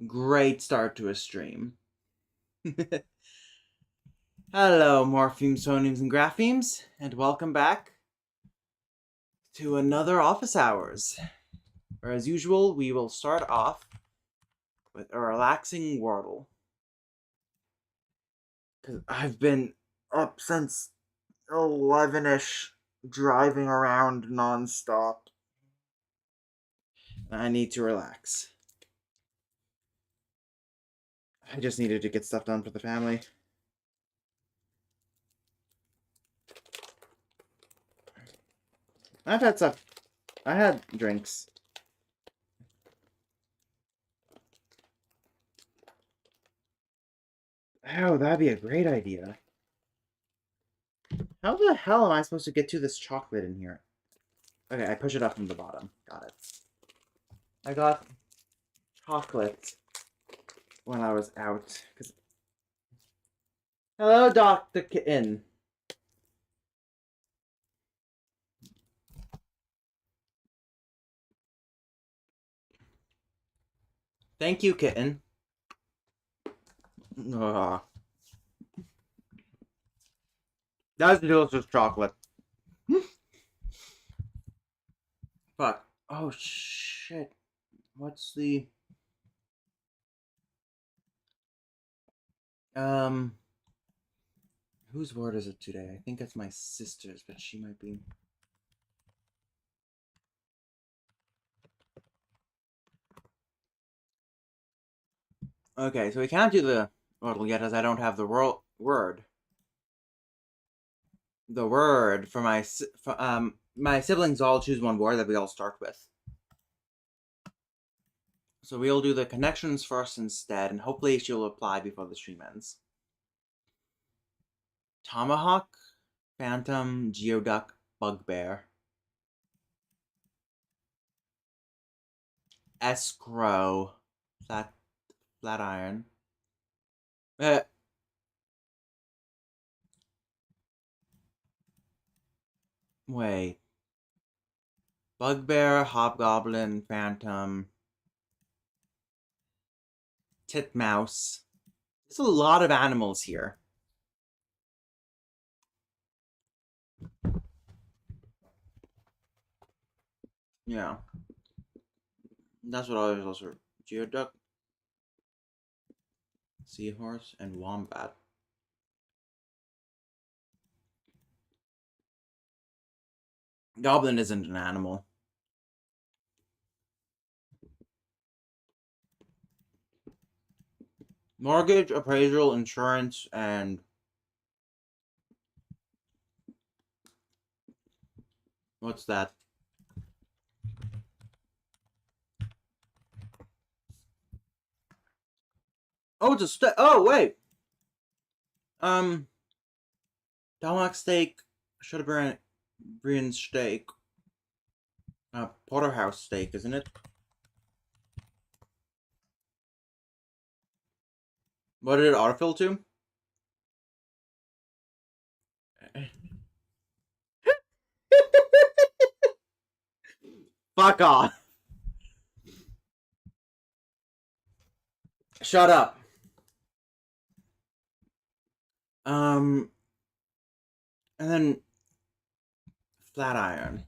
Great start to a stream. Hello, morphemes, phonemes, and graphemes, and welcome back to another Office Hours, where as usual, we will start off with a relaxing Wordle. Because I've been up since 11-ish, driving around non-stop. I need to relax. I just needed to get stuff done for the family. I've had stuff. I had drinks. Oh, that'd be a great idea. How the hell am I supposed to get to this chocolate in here? Okay, I push it up from the bottom. Got it. I got chocolate when I was out. Hello, Dr. Kitten. Thank you, Kitten. Ugh. That's delicious chocolate. Fuck. Oh, shit. What's the... Whose word is it today? I think it's my sister's, but she might be... Okay, so we can't do the wordle yet as I don't have the word. The word for my siblings all choose one word that we all start with. So we'll do the connections first instead, and hopefully she'll apply before the stream ends. Tomahawk, Phantom, Geoduck, Bugbear. Escrow, Flatiron. Wait. Bugbear, Hobgoblin, Phantom, Titmouse. There's a lot of animals here. Yeah. That's what I was also. Geoduck, Seahorse, and Wombat. Goblin isn't an animal. Mortgage, appraisal, insurance, and... What's that? Oh, it's a oh, wait! Tomahawk steak, should have been steak. Porterhouse steak, isn't it? What did it autofill to? Fuck off. Shut up. And then Flatiron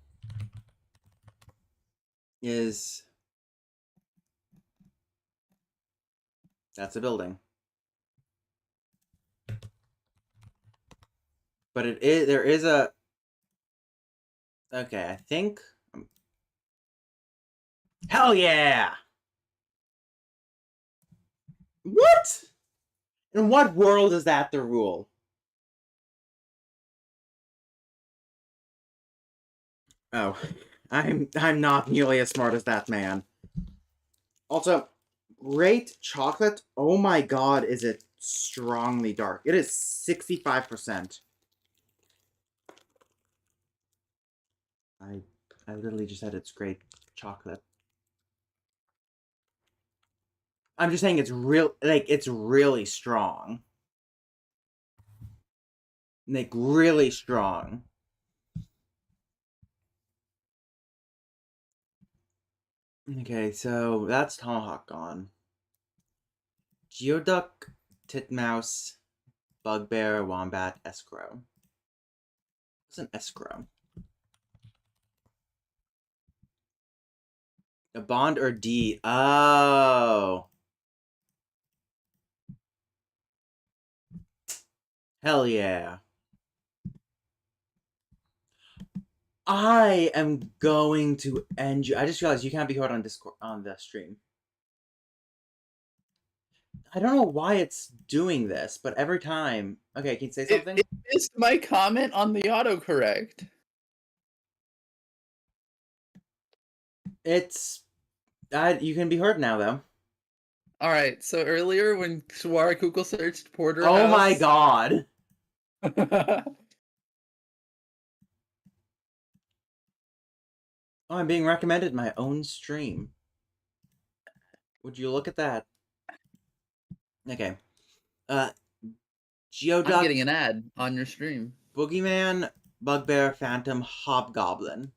is... That's a building. But it is... There is a... Okay, I think... Hell yeah! What? In what world is that the rule? Oh, I'm not nearly as smart as that man. Also, rate chocolate. Oh my god, is it strongly dark? It is 65%. I literally just said it's great chocolate. I'm just saying it's it's really strong. Like, really strong. Okay, so that's Tomahawk gone. Geoduck, titmouse, bugbear, wombat, escrow. What's an escrow? A bond or deed? Oh. Hell yeah. I am going to end you. I just realized you can't be heard on Discord on the stream. I don't know why it's doing this, but every time. Okay, can you say something? It missed my comment on the autocorrect. It's. You can be heard now, though. All right, so earlier when Shawara Kukul searched Porterhouse. Oh my god. Oh, I'm being recommended my own stream. Would you look at that? Okay. Geoduck. I'm getting an ad on your stream. Boogeyman, Bugbear, Phantom, Hobgoblin.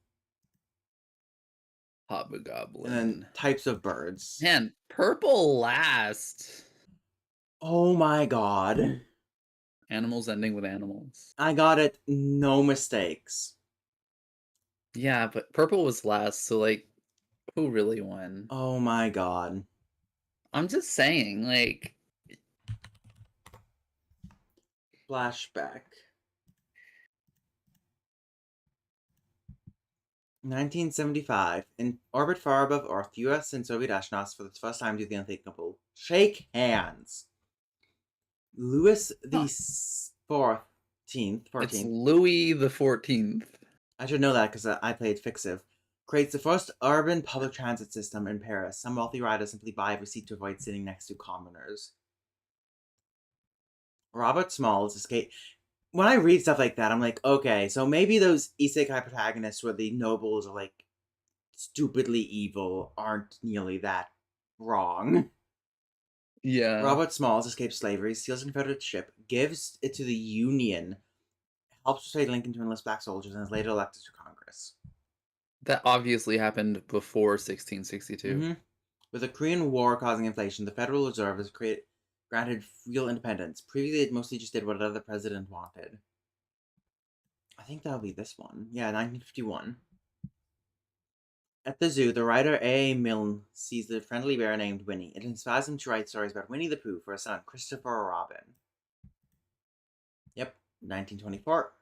Hobgoblin. And then types of birds. Man, purple last. Oh my god. Animals ending with animals. I got it. No mistakes. Yeah, but purple was last, so like, who really won? Oh my god. I'm just saying, like. Flashback. 1975. In orbit far above Earth, US and Soviet astronauts for the first time do the unthinkable. Shake hands. Louis the 14th. It's Louis the 14th. I should know that because I played Fixiv. Creates the first urban public transit system in Paris. Some wealthy riders simply buy a seat to avoid sitting next to commoners. Robert Smalls escape. When I read stuff like that, I'm like, okay, so maybe those isekai protagonists where the nobles are like stupidly evil aren't nearly that wrong. Yeah. Robert Smalls escapes slavery, steals a Confederate ship, gives it to the Union, helps persuade Lincoln to enlist black soldiers, and is later elected to Congress. That obviously happened before 1662. Mm-hmm. With the Korean War causing inflation, the Federal Reserve was granted real independence. Previously, it mostly just did whatever the president wanted. I think that'll be this one. Yeah, 1951. At the zoo, the writer A. Milne sees the friendly bear named Winnie. It inspires him to write stories about Winnie the Pooh for his son, Christopher Robin. Yep, 1924.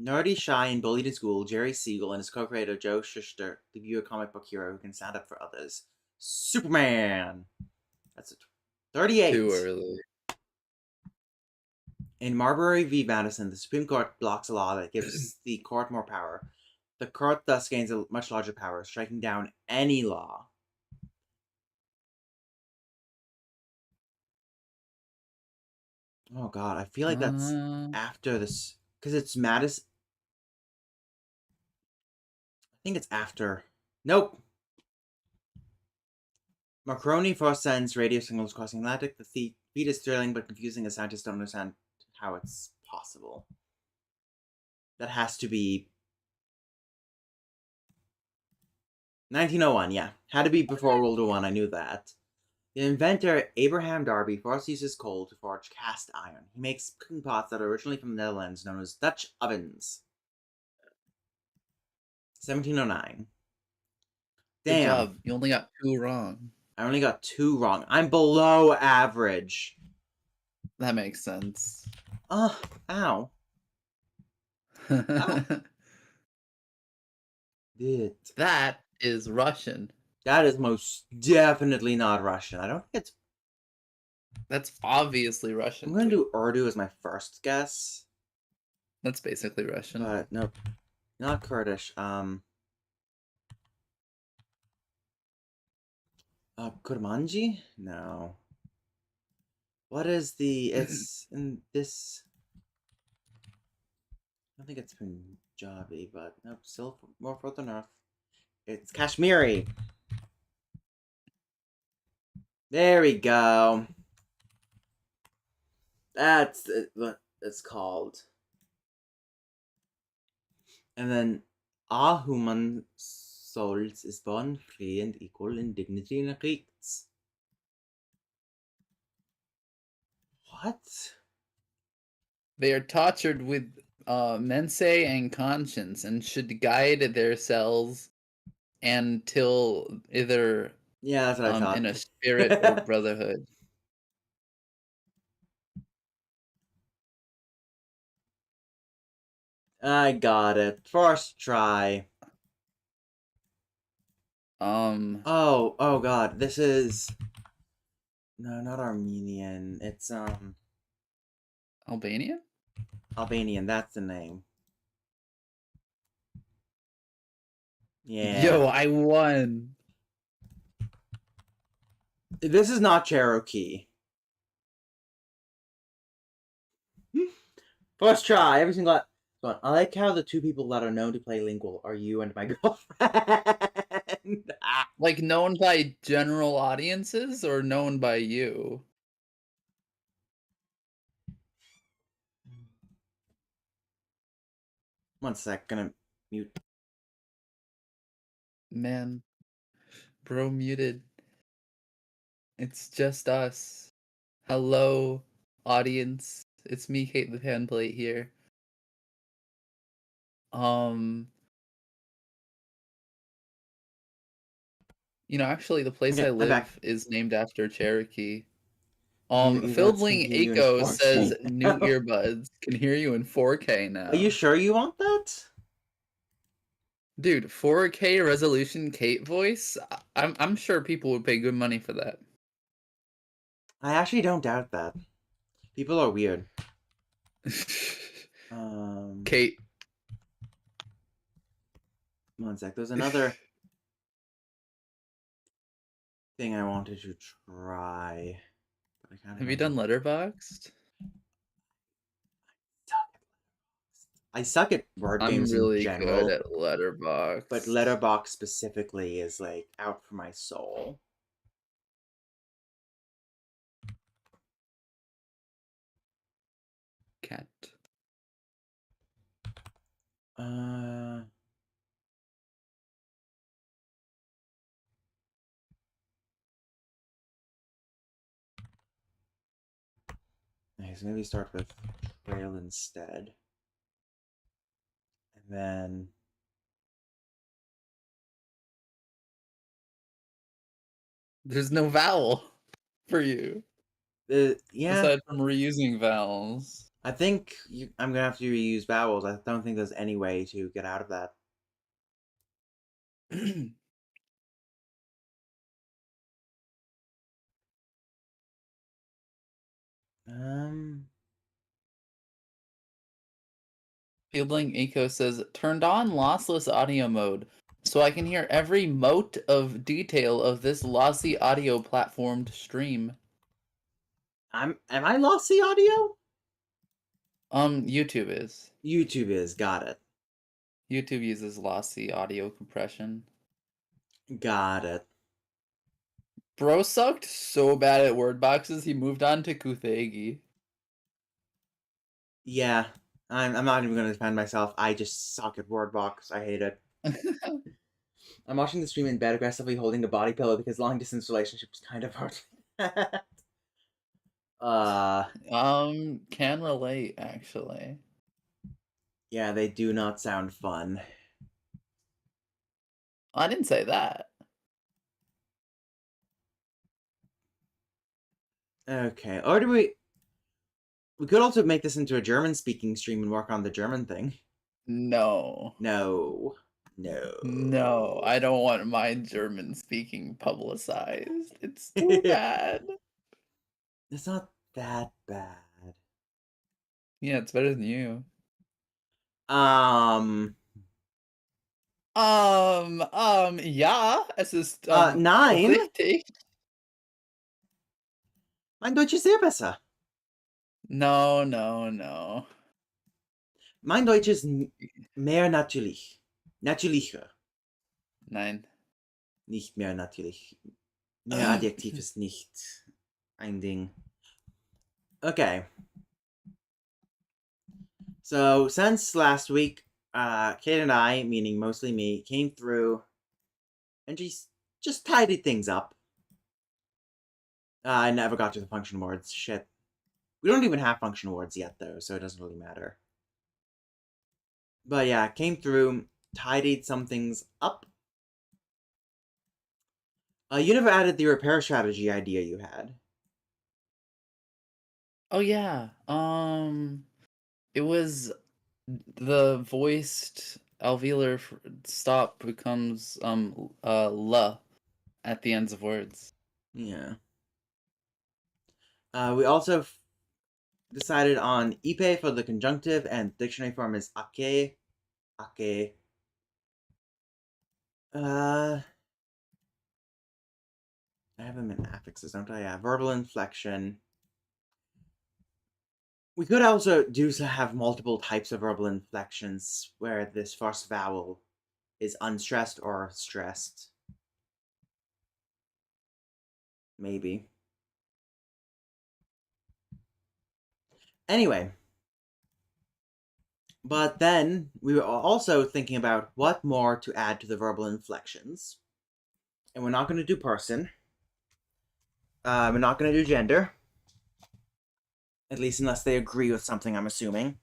Nerdy, shy, and bullied in school, Jerry Siegel and his co-creator Joe Shuster debut a comic book hero who can stand up for others. Superman! That's it. 38. Too early. In Marbury v. Madison, the Supreme Court blocks a law that gives the court more power. The court thus gains a much larger power, striking down any law. Oh god, I feel like that's after this, because it's Madison. I think it's after. Nope. Marconi first sends radio signals crossing the Atlantic. The feat is thrilling but confusing as scientists don't understand how it's possible. That has to be 1901, yeah. Had to be before World War I knew that. The inventor, Abraham Darby, first uses coal to forge cast iron. He makes cooking pots that are originally from the Netherlands, known as Dutch ovens. 1709. Damn. Good job. You only got 2 wrong. I only got 2 wrong. I'm below average. That makes sense. Ow. Ow. That is Russian. That is most definitely not Russian. I don't think it's... That's obviously Russian. I'm going to do Urdu as my first guess. That's basically Russian. But nope. Not Kurdish. Kurmanji? No. What is the... It's in this... I don't think it's Punjabi, but nope, still more further north. It's Kashmiri. There we go. That's what it's called. And then, all human souls is born free and equal in dignity and rights. What? They are tortured with mense and conscience and should guide their cells until either Yeah, that's what I in thought. a spirit or brotherhood. I got it. First try. Oh god, this is... No, not Armenian. It's, Albania? Albanian, that's the name. Yeah. Yo, I won. This is not Cherokee. First try, every single one. I like how the two people that are known to play lingual are you and my girlfriend. Like known by general audiences or known by you? One sec, gonna mute. Man, bro muted. It's just us. Hello, audience. It's me, Kate the Panplate here. Actually, the place Okay, I I'm back. live is named after Cherokee. New earbuds can Fieldling hear you in Eco says 4K new now. earbuds can hear you in 4K Are you now. sure you want that? Dude, 4K resolution Kate voice? I'm sure people would pay good money for that. I actually don't doubt that. People are weird. Kate. One sec. There's another thing I wanted to try. But I can't Have you remember. done Letterboxd? I suck at word I'm games in really good general, at but Letterboxd. Letterbox specifically is like out for my soul. Cat. Nice. Maybe start with trail instead, and then There's no vowel for you yeah. aside from reusing vowels. I think I'm gonna have to reuse vowels. I don't think there's any way to get out of that. Um. Fielding Eco says turned on lossless audio mode so I can hear every mote of detail of this lossy audio platformed stream. Am I lossy audio? YouTube is. YouTube is. Got it. YouTube uses lossy audio compression. Got it. Bro sucked so bad at word boxes he moved on to Kuthegi. Yeah. I'm not even gonna defend myself. I just suck at Wordbox. I hate it. I'm watching the stream in bed, aggressively holding the body pillow because long distance relationships kind of hurt. Can relate actually. Yeah, they do not sound fun. I didn't say that. Okay, or do we could also make this into a German speaking stream and work on the German thing. No. No. No, I don't want my German speaking publicized. It's too bad. It's not that bad. Yeah, it's better than you. Ja, es ist, Nein. richtig. Mein Deutsch ist sehr besser. No, no, no. Mein Deutsch ist mehr natürlich. Natürlicher. Nein. Nicht mehr natürlich. Mehr Adjektiv ist nicht ein Ding. Okay. So, since last week, Kate and I, meaning mostly me, came through and just tidied things up. I never got to the function words. Shit. We don't even have functional words yet, though, so it doesn't really matter. But yeah, came through, tidied some things up. You never added the repair strategy idea you had. Oh yeah. It was the voiced alveolar stop becomes la at the ends of words. Yeah. We also decided on ipe for the conjunctive, and dictionary form is ake. Ake. I have them in affixes, don't I? Yeah, verbal inflection. We could also have multiple types of verbal inflections where this first vowel is unstressed or stressed. Maybe. Anyway. But then we were also thinking about what more to add to the verbal inflections. And we're not going to do person. We're not going to do gender. At least unless they agree with something, I'm assuming.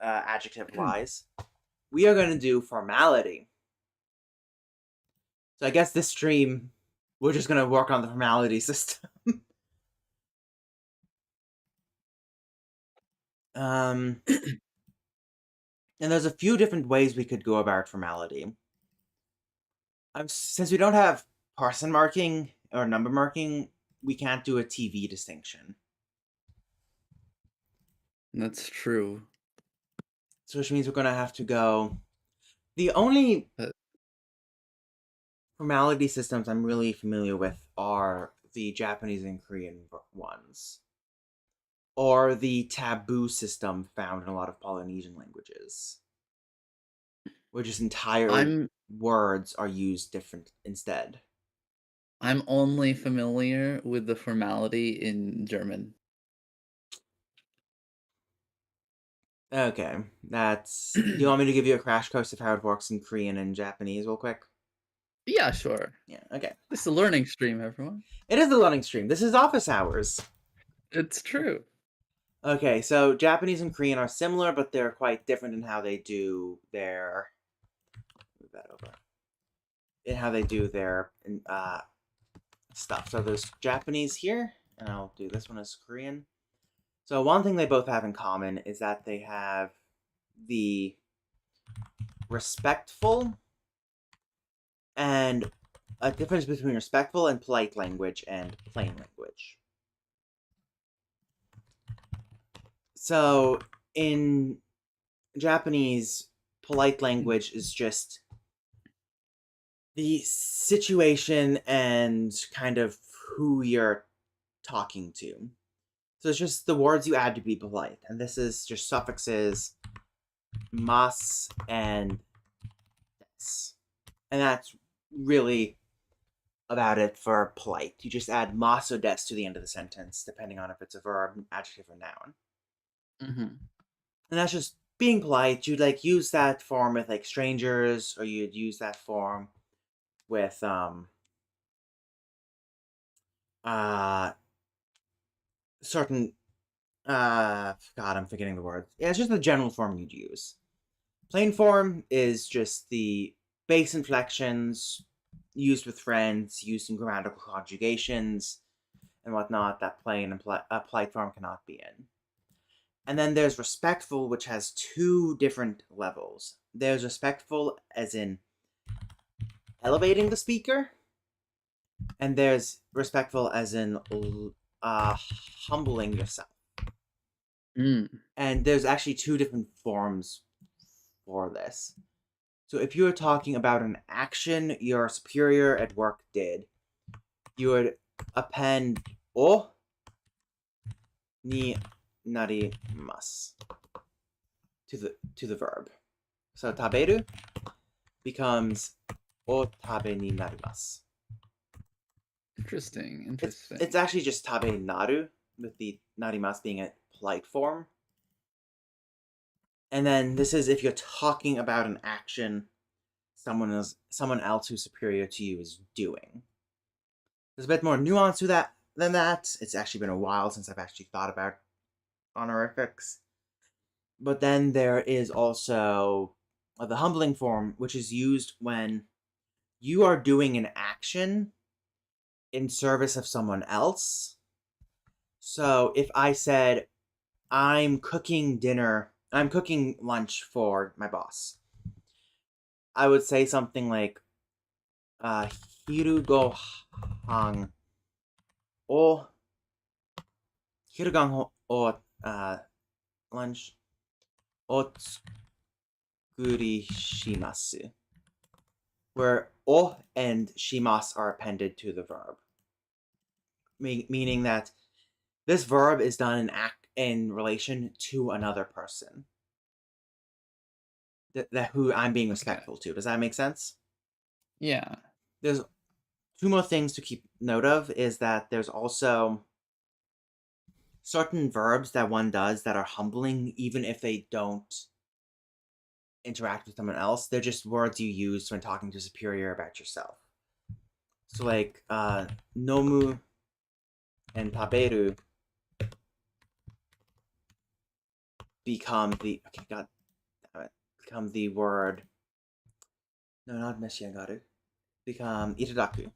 Adjective wise. We are going to do formality. So I guess this stream, we're just going to work on the formality system. And there's a few different ways we could go about formality. Since we don't have person marking or number marking, we can't do a TV distinction. That's true. So which means we're going to have to go... The only formality systems I'm really familiar with are the Japanese and Korean ones. Or the taboo system found in a lot of Polynesian languages. Where just entire words are used different instead. I'm only familiar with the formality in German. Okay, that's... Do you want me to give you a crash course of how it works in Korean and Japanese real quick? Yeah, sure. Yeah, okay. This is a learning stream, everyone. It is the learning stream. This is office hours. It's true. Okay, so Japanese and Korean are similar, but they're quite different in how they do their... Move that over. In how they do their stuff. So there's Japanese here, and I'll do this one as Korean. So one thing they both have in common is that they have the respectful and a difference between respectful and polite language and plain language. So in Japanese, polite language is just the situation and kind of who you're talking to. So it's just the words you add to be polite. And this is just suffixes mas and des. And that's really about it for polite. You just add mas or des to the end of the sentence, depending on if it's a verb, adjective, or noun. Mm-hmm. And that's just being polite. You'd use that form with strangers, or you'd use that form with certain God, I'm forgetting the word. Yeah, it's just the general form you'd use. Plain form is just the base inflections used with friends, used in grammatical conjugations and whatnot that plain and polite form cannot be in. And then there's respectful, which has two different levels. There's respectful as in elevating the speaker, and there's respectful as in humbling yourself. And there's actually two different forms for this. So if you were talking about an action your superior at work did, you would append o ni narimasu to the verb. So taberu becomes o tabe ni narimasu. Interesting. It's actually just tabe naru, with the narimasu being a polite form. And then this is if you're talking about an action someone else who's superior to you is doing. There's a bit more nuance to that than that. It's actually been a while since I've actually thought about honorifics. But then there is also the humbling form, which is used when you are doing an action in service of someone else. So if I said, I'm cooking lunch for my boss, I would say something like, hiru gohan o, hiru gohan o, lunch o tsukuri shimasu. Where o and shimas are appended to the verb. Meaning that this verb is done in relation to another person. That who I'm being respectful to. Does that make sense? Yeah. There's two more things to keep note of is that there's also certain verbs that one does that are humbling even if they don't interact with someone else. They're just words you use when talking to a superior about yourself. So like nomu and taberu become the become the word, no, not meshiagaru, become itadaku,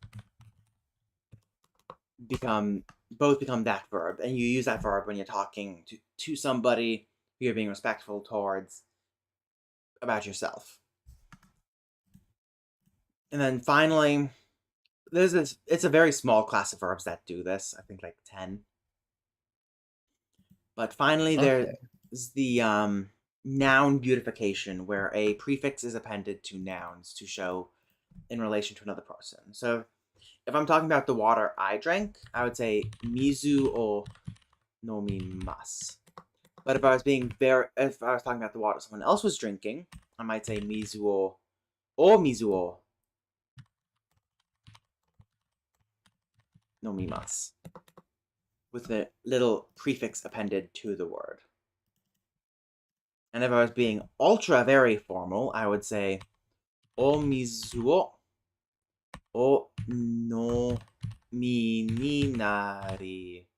both become that verb, and you use that verb when you're talking to somebody who you're being respectful towards about yourself. And then finally, it's a very small class of verbs that do this, I think like 10. But finally, there's Okay. the noun beautification, where a prefix is appended to nouns to show in relation to another person. So if I'm talking about the water I drank, I would say mizu o nomimasu. But if I was talking about the water someone else was drinking, I might say mizu o mizu o nomimasu, with a little prefix appended to the word. And if I was being ultra very formal, I would say o mizu o no mi ni nari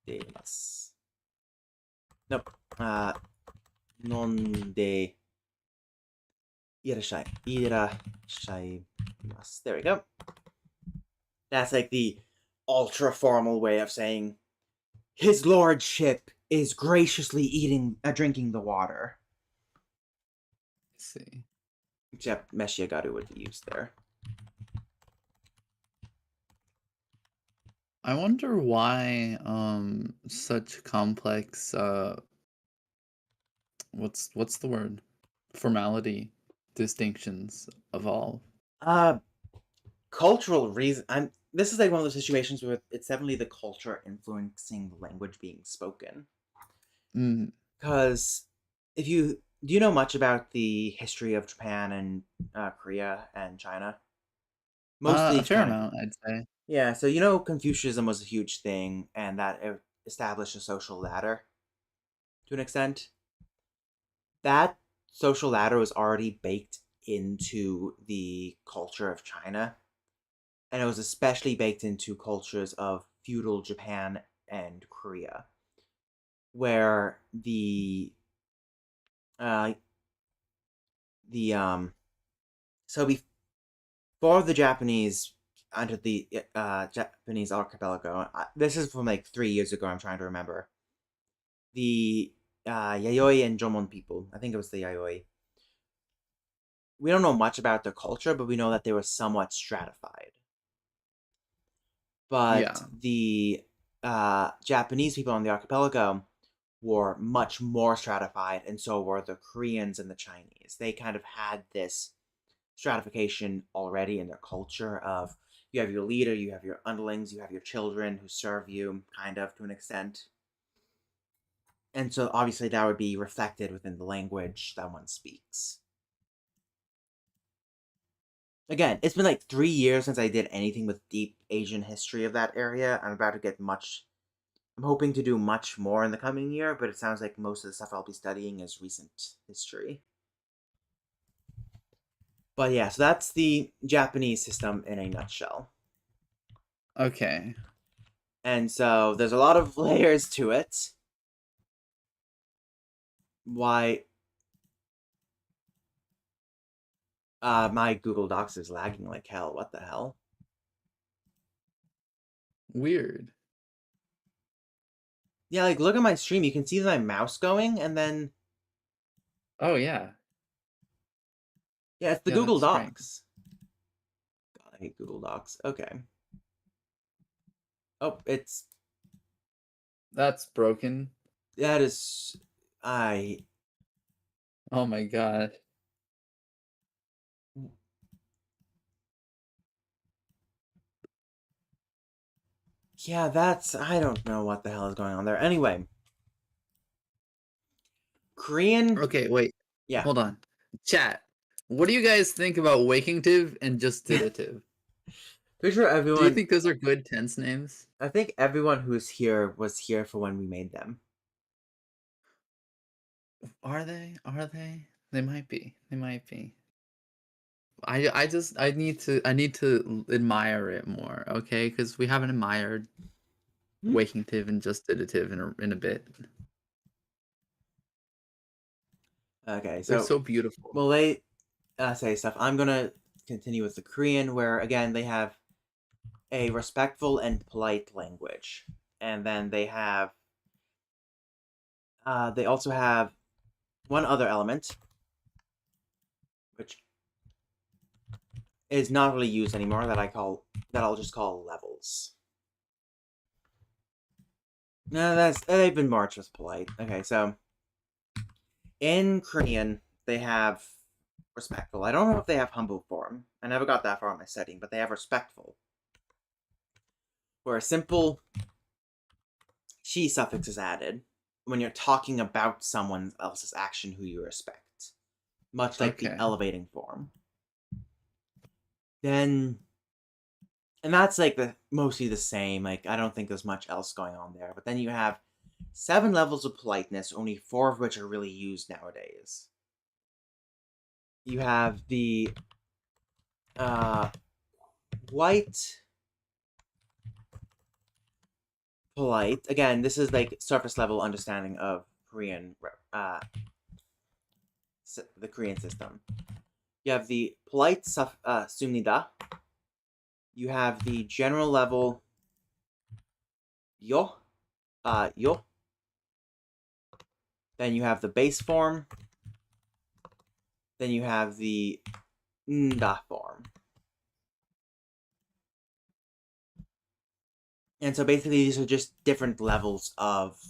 natteimasu. Nope. 飲んでいらっしゃい。いらっしゃいます. There we go. That's like the ultra formal way of saying His Lordship is graciously drinking the water. Let's see. Except meshiagaru would be used there. I wonder why such complex what's the word? Formality distinctions evolve. Cultural reason. This is like one of those situations where it's definitely the culture influencing the language being spoken. Mm. Because if you do you know much about the history of Japan and Korea and China? A Mostly fair kind of. amount, I'd say. Yeah, so Confucianism was a huge thing, and that it established a social ladder to an extent. That social ladder was already baked into the culture of China, and it was especially baked into cultures of feudal Japan and Korea, where uh the so before the Japanese under the Japanese archipelago. This is from like 3 years ago. I'm trying to remember the Yayoi and Jomon people. I think it was the Yayoi. We don't know much about their culture, but we know that they were somewhat stratified. But Yeah. the Japanese people on the archipelago were much more stratified, and so were the Koreans and the Chinese. They kind of had this stratification already in their culture of you have your leader, you have your underlings, you have your children who serve you, kind of to an extent. And so obviously that would be reflected within the language that one speaks. Again, it's been like 3 years since I did anything with deep Asian history of that area. I'm hoping to do much more in the coming year, but it sounds like most of the stuff I'll be studying is recent history. But yeah, so that's the Japanese system in a nutshell. Okay. And so there's a lot of layers to it. Why my Google Docs is lagging like hell. What the hell? Weird. Yeah, like look at my stream. You can see my mouse going, and then Oh yeah. yeah, it's the Yeah, Google that's strange. Docs. God, I hate Google Docs. Okay. Oh, it's That's broken. that is I Oh my god. yeah, that's I don't know what the hell is going on there. Anyway, Korean, Okay, wait. yeah. Hold on. Chat. What do you guys think about waking-tive and justitive? Pretty sure Do you everyone think those are good tense names? I think everyone who's here was here for when we made them. Are they? Are they? They might be. They might be. I need to admire it more, okay? Because we haven't admired Hmm? waking-tive and justitive in a bit. Okay, They're so so beautiful. well they say stuff. I'm gonna continue with the Korean, where again they have a respectful and polite language, and then they also have one other element, which is not really used anymore that I'll just call levels. No, they've been more just polite. Okay, so in Korean they have respectful. I don't know if they have humble form. I never got that far in my setting, but they have respectful, where a simple she suffix is added when you're talking about someone else's action who you respect, much like the Okay. elevating form. Then, and that's like the mostly the same. Like I don't think there's much else going on there. But then you have 7 levels of politeness, only 4 of which are really used nowadays. You have the uh, white polite. Again, this is like surface level understanding of Korean, the Korean system. You have the polite sumnida. You have the general level yo, yo. Then you have the base form. Then you have the nda form. And so basically, these are just different levels of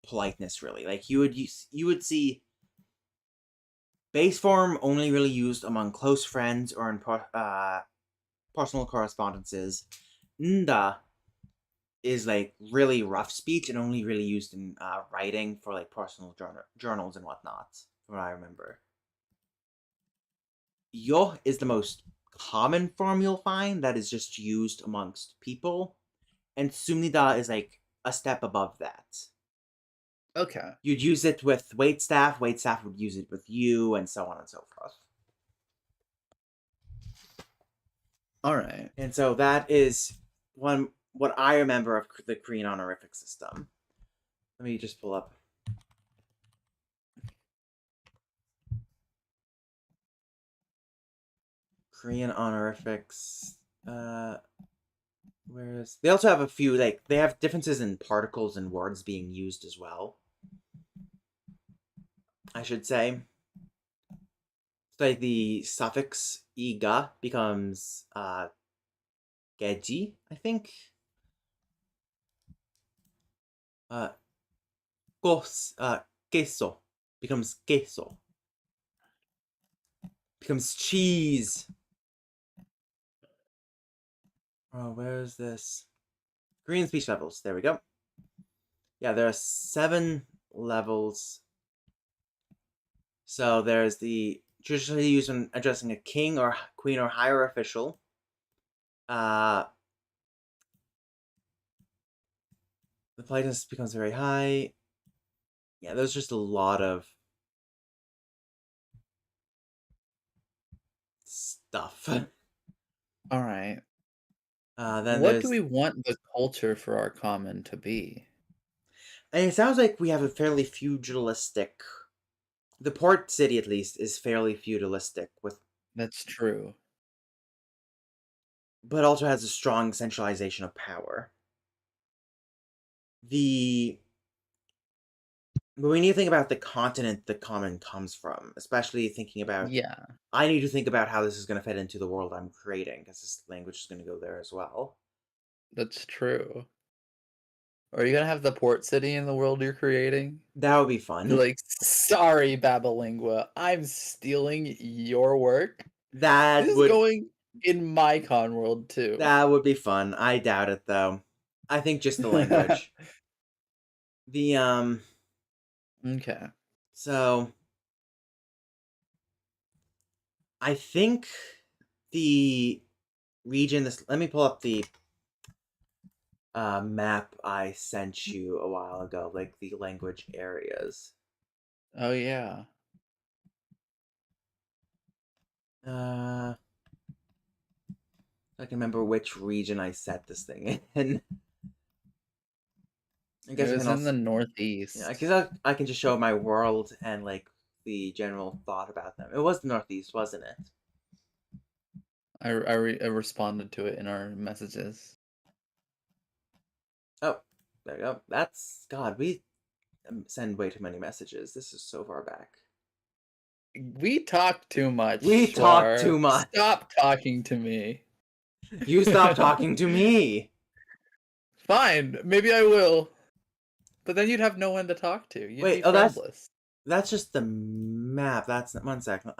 politeness. Really, like you would see base form only really used among close friends or in personal correspondences. Nda is like really rough speech and only really used in writing for like personal journals and whatnot, from what I remember. Yo is the most common form you'll find that is just used amongst people, and sumnida is like a step above that. Okay. You'd use it with waitstaff would use it with you, and so on and so forth. All right. And so that is what I remember of the Korean honorific system. Let me just pull up Korean honorifics. Whereas they also have a few like they have differences in particles and words being used as well. I should say. So like the suffix iga becomes geji, I think. Uh Kos queso becomes queso. Becomes cheese. Oh, where is this? Korean speech levels. There we go. Yeah, there are 7 levels. So there's the traditionally used when addressing a king or queen or higher official. Uh, the politeness becomes very high. Yeah, there's just a lot of stuff. All right. Then What do there's, we want the culture for our common to be? and it sounds like we have a fairly feudalistic. The port city, at least, is fairly feudalistic, with, That's true. but also has a strong centralization of power. The But we need to think about the continent the common comes from, especially thinking about. Yeah, I need to think about how this is going to fit into the world I'm creating, because this language is going to go there as well. that's true. Are you gonna have the port city in the world you're creating? That would be Be fun. like, sorry, Babalingua, I'm stealing your work. That This is would going in my con world too. that would be fun. I doubt it though. I think just the language. The Okay. so I think the region, this, let me pull up the map I sent you a while ago, like the language areas. Oh yeah. Uh I can remember which region I set this thing in. I It guess I can was in the also, yeah, I northeast. guess I can just show my world and like the general thought about them. It was the Northeast, wasn't it? I responded to it in our messages. Oh, there you go. That's God. We send way too many messages. This is so far back. We talk too much, We talk too Schwar. much. Stop talking to me. You stop talking to me. Fine, maybe I will. But then you'd have no one to talk to. You'd Wait. be Oh, friendless. that's just the map. That's not, one second.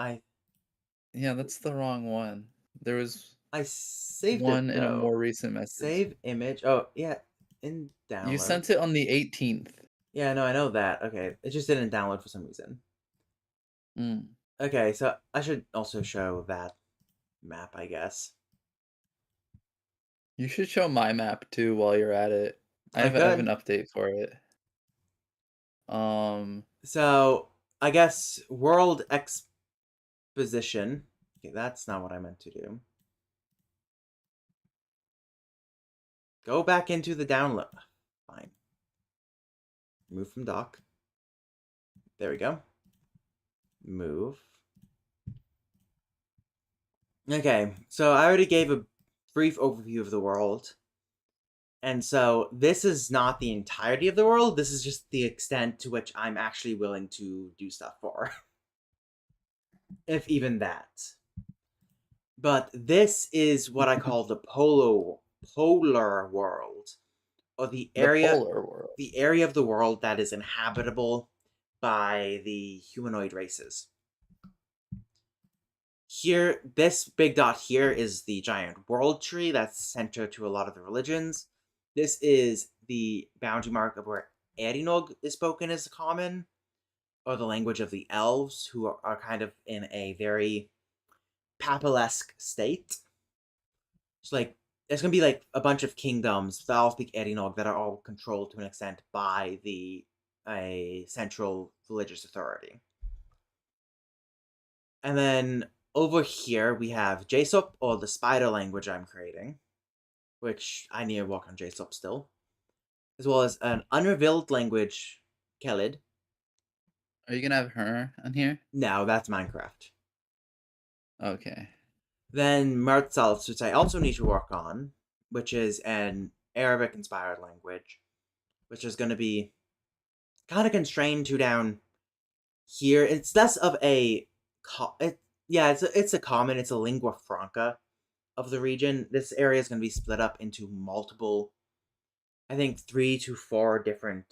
Yeah, that's the wrong one. There was I saved it one in a though. more recent message. Save image. Oh yeah, in You download. sent it on the 18th. Yeah, no, I know that. Okay, it just didn't download for some reason. Mm. Okay, so I should also show that map, I guess. You should show my map too while you're at it. I I have an could. update for it. Um, So I guess world exposition. Okay, that's not what I meant to do. Go back into the download. Fine. Move from dock. There we go. Move. Okay, so I already gave a brief overview of the world. And so this is not the entirety of the world. This is just the extent to which I'm actually willing to do stuff for. If even that. But this is what I call the polar world, or the polar world. the area of the world that is inhabitable by the humanoid races. Here, this big dot here is the giant world tree that's center to a lot of the religions. This is the boundary mark of where Erinog is spoken as common, or the language of the elves, who are kind of in a very papalesque state. So like there's gonna be like a bunch of kingdoms that all speak Erinog that are all controlled to an extent by the a central religious authority. And then over here we have JSOP, or the spider language I'm creating, which I need to work on JSOP still, as well as an unrevealed language, Kelid. Are you gonna have her on here? No, that's Minecraft. Okay. Then Mertzals, which I also need to work on, which is an Arabic inspired language, which is going to be kind of constrained to down here. It's less of a, yeah, it's a common, it's a lingua franca of the region. This area is going to be split up into multiple, I think 3 to 4 different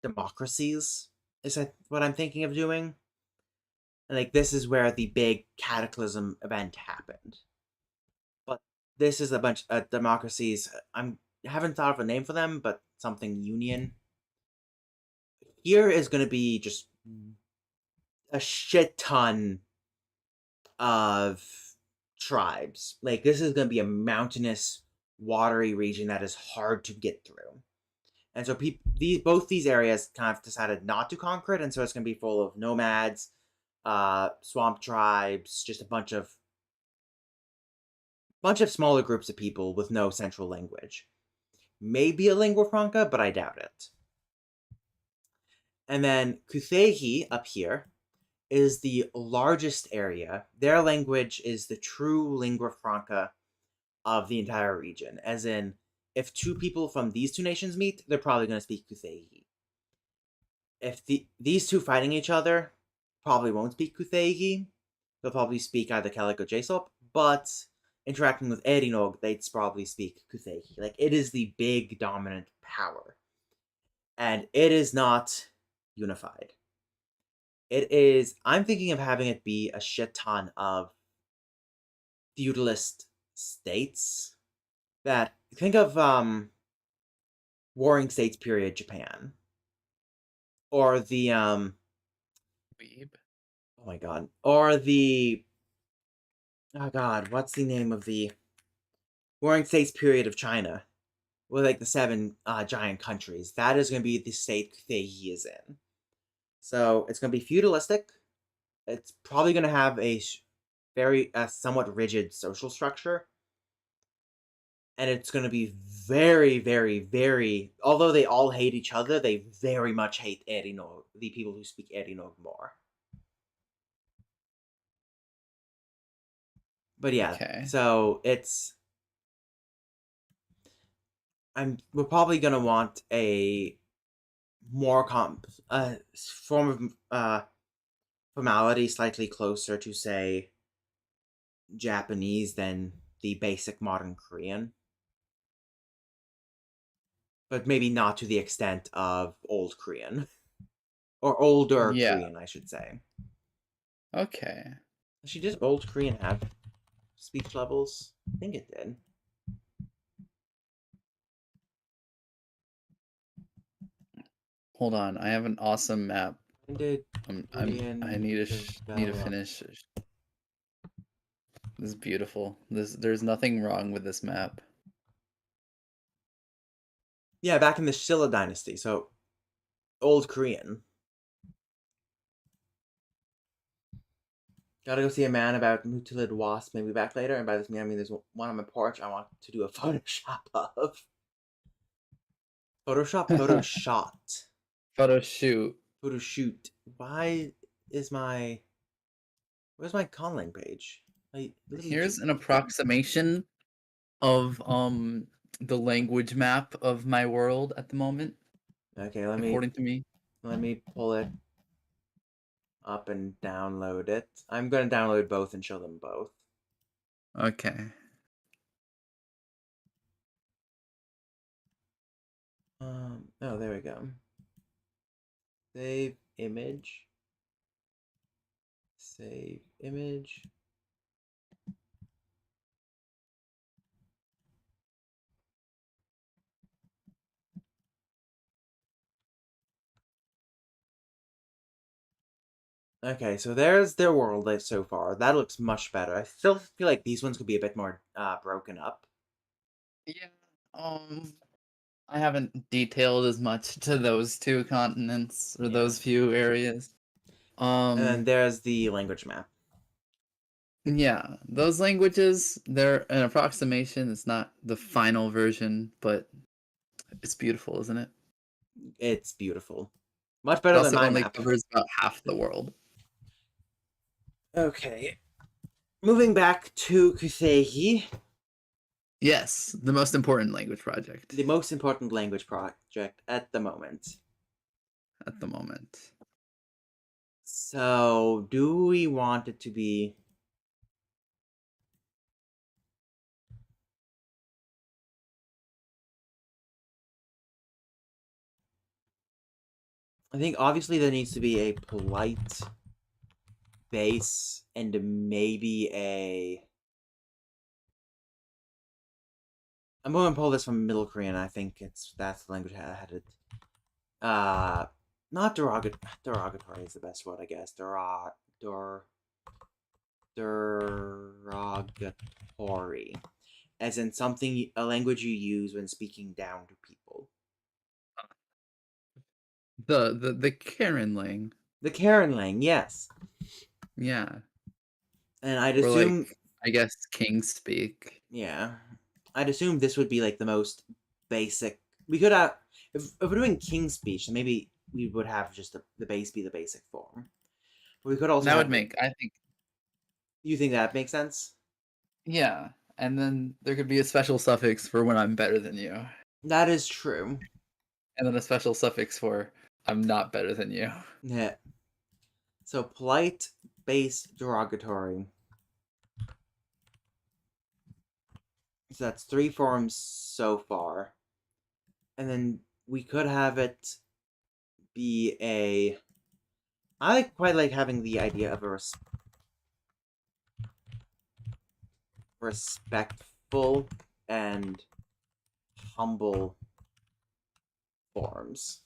democracies. Is that what I'm thinking of doing? And like this is where the big cataclysm event happened. But this is a bunch of democracies. I haven't thought of a name for them, but something union. Here is going to be just a shit ton of tribes. Like this is going to be a mountainous, watery region that is hard to get through. And so both these areas kind of decided not to conquer it, and so it's going to be full of nomads, swamp tribes, just a bunch of bunch of smaller groups of people with no central language. Maybe a lingua franca, but I doubt it. And then Kuthehi up here is the largest area. Their language is the true lingua franca of the entire region. As in, if two people from these two nations meet, they're probably going to speak Kuthehi. If these two fighting each other, probably won't speak Kuthehi. They'll probably speak either Celtic or Jasop, but interacting with Erinog, they'd probably speak Kuthehi. Like, it is the big dominant power. And it is not unified. It is, I'm thinking of having it be a shit ton of feudalist states that, think of Warring States period Japan. Or the Weeb. oh my god. Or the oh god, what's the name of the Warring States period of China? With like the seven giant countries. That is gonna be the state he is in. So it's gonna be feudalistic. It's probably gonna have a very somewhat rigid social structure. And it's going to be very, very, very. Although they all hate each other, they very much hate Erinog, the people who speak Erinog more. But yeah, Okay. so it's. We're probably gonna want a more form of formality slightly closer to say Japanese than the basic modern Korean. But maybe not to the extent of old Korean. Or older Yeah. Korean, I should say. Okay. Actually, did old Korean have speech levels? I think it did. Hold on. I have an awesome map. When did I Korean need to develop? finish. This is beautiful. There's nothing wrong with this map. Yeah, back in the Shilla dynasty. So, old Korean. Gotta go see a man about mutilid wasp. Maybe back later. And by this I mean there's one on my porch I want to do a Photoshop of. Photoshot. Photo shoot. Photo shoot. Why is my where's my conlang page? I literally Here's an approximation of the language map of my world at the moment, okay. according to me. Let me pull it up and download it. I'm gonna download both and show them both. Okay. Oh, there we go. Save image. Save image. Okay, so there's their world so far. That looks much better. I still feel like these ones could be a bit more broken up. Yeah. I haven't detailed as much to those two continents or Yeah. those few areas. And then there's the language map. Yeah, those languages, they're an approximation. It's not the final version, but it's beautiful, isn't it? It's beautiful. Much It better than also my only map. covers about half the world. Okay. Moving back to Kusehi, Yes, the most important language project the most important language project at the moment. at the moment. So, do we want it to be? I think obviously there needs to be a polite base and maybe a. I'm going to pull this from Middle Korean. I think that's the language I had it. Not derogatory is the best word, I guess. Derogatory, as in something a language you use when speaking down to people. The Karen Lang. The Karen Lang, yes, Yeah. and I'd Or like assume I guess King speak. Yeah. I'd assume this would be like the most basic. We could have, if we're doing king speech, then maybe we would have just the base be the basic form. But we could also That would have. make, I think, You think that makes sense? yeah. And then there could be a special suffix for when I'm better than you. That is true. And then a special suffix for I'm not better than you. Yeah. So polite, base, derogatory. So that's 3 forms so far. And then we could have it be a. I quite like having the idea of a respectful and humble forms.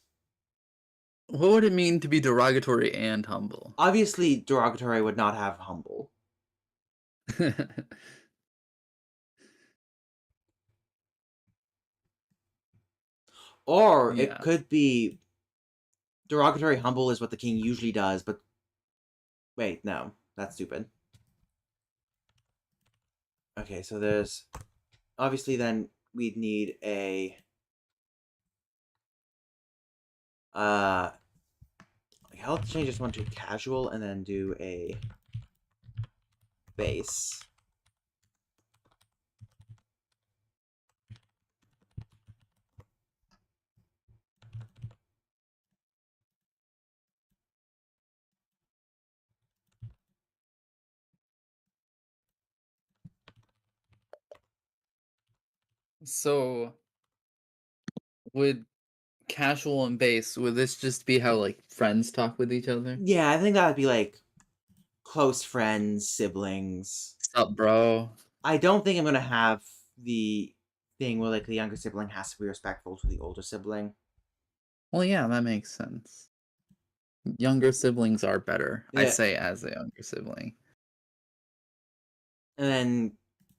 What would it mean to be derogatory and humble? Obviously, derogatory would not have humble. Or it Yeah. could be derogatory humble is what the king usually does, but wait, no, that's stupid. Okay, so there's obviously then we'd need a I'll change this one to casual and then do a base. So would casual and base, would this just be how like friends talk with each other? Yeah, I think that would be like close friends, siblings. Sup, bro? I don't think I'm gonna have the thing where like the younger sibling has to be respectful to the older sibling. Well, yeah, that makes sense. Younger siblings are better. I Yeah, say as a younger sibling. and then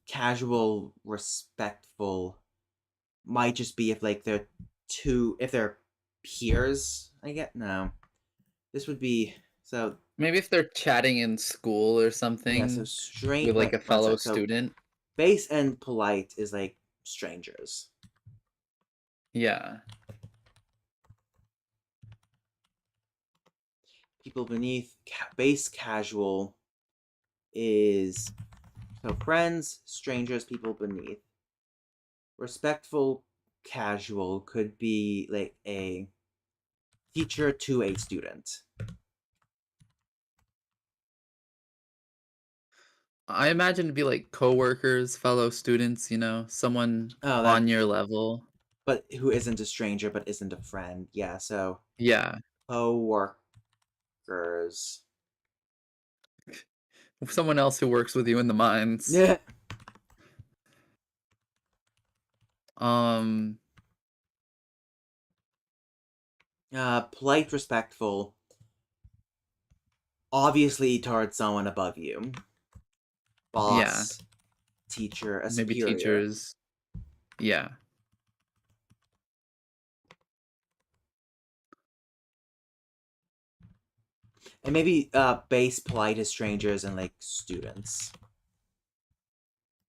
casual, respectful might just be if like they're if they're peers. I get no. This would be so Maybe if they're chatting in school or yeah. So something strange. with like Wait, a one fellow sec. So student. base and polite is like strangers. Yeah. People beneath base casual is so friends, strangers, people beneath. Respectful casual could be like a teacher to a student. I imagine it'd be like coworkers, fellow students, someone Oh, that on your level. but who isn't a stranger but isn't a friend. Yeah, so Yeah. co-workers. Someone else who works with you in the mines. Yeah. Um, Polite, respectful, obviously towards someone above you. yeah, Boss, teacher, a maybe superior. teachers. Yeah. And maybe base polite as strangers and like students.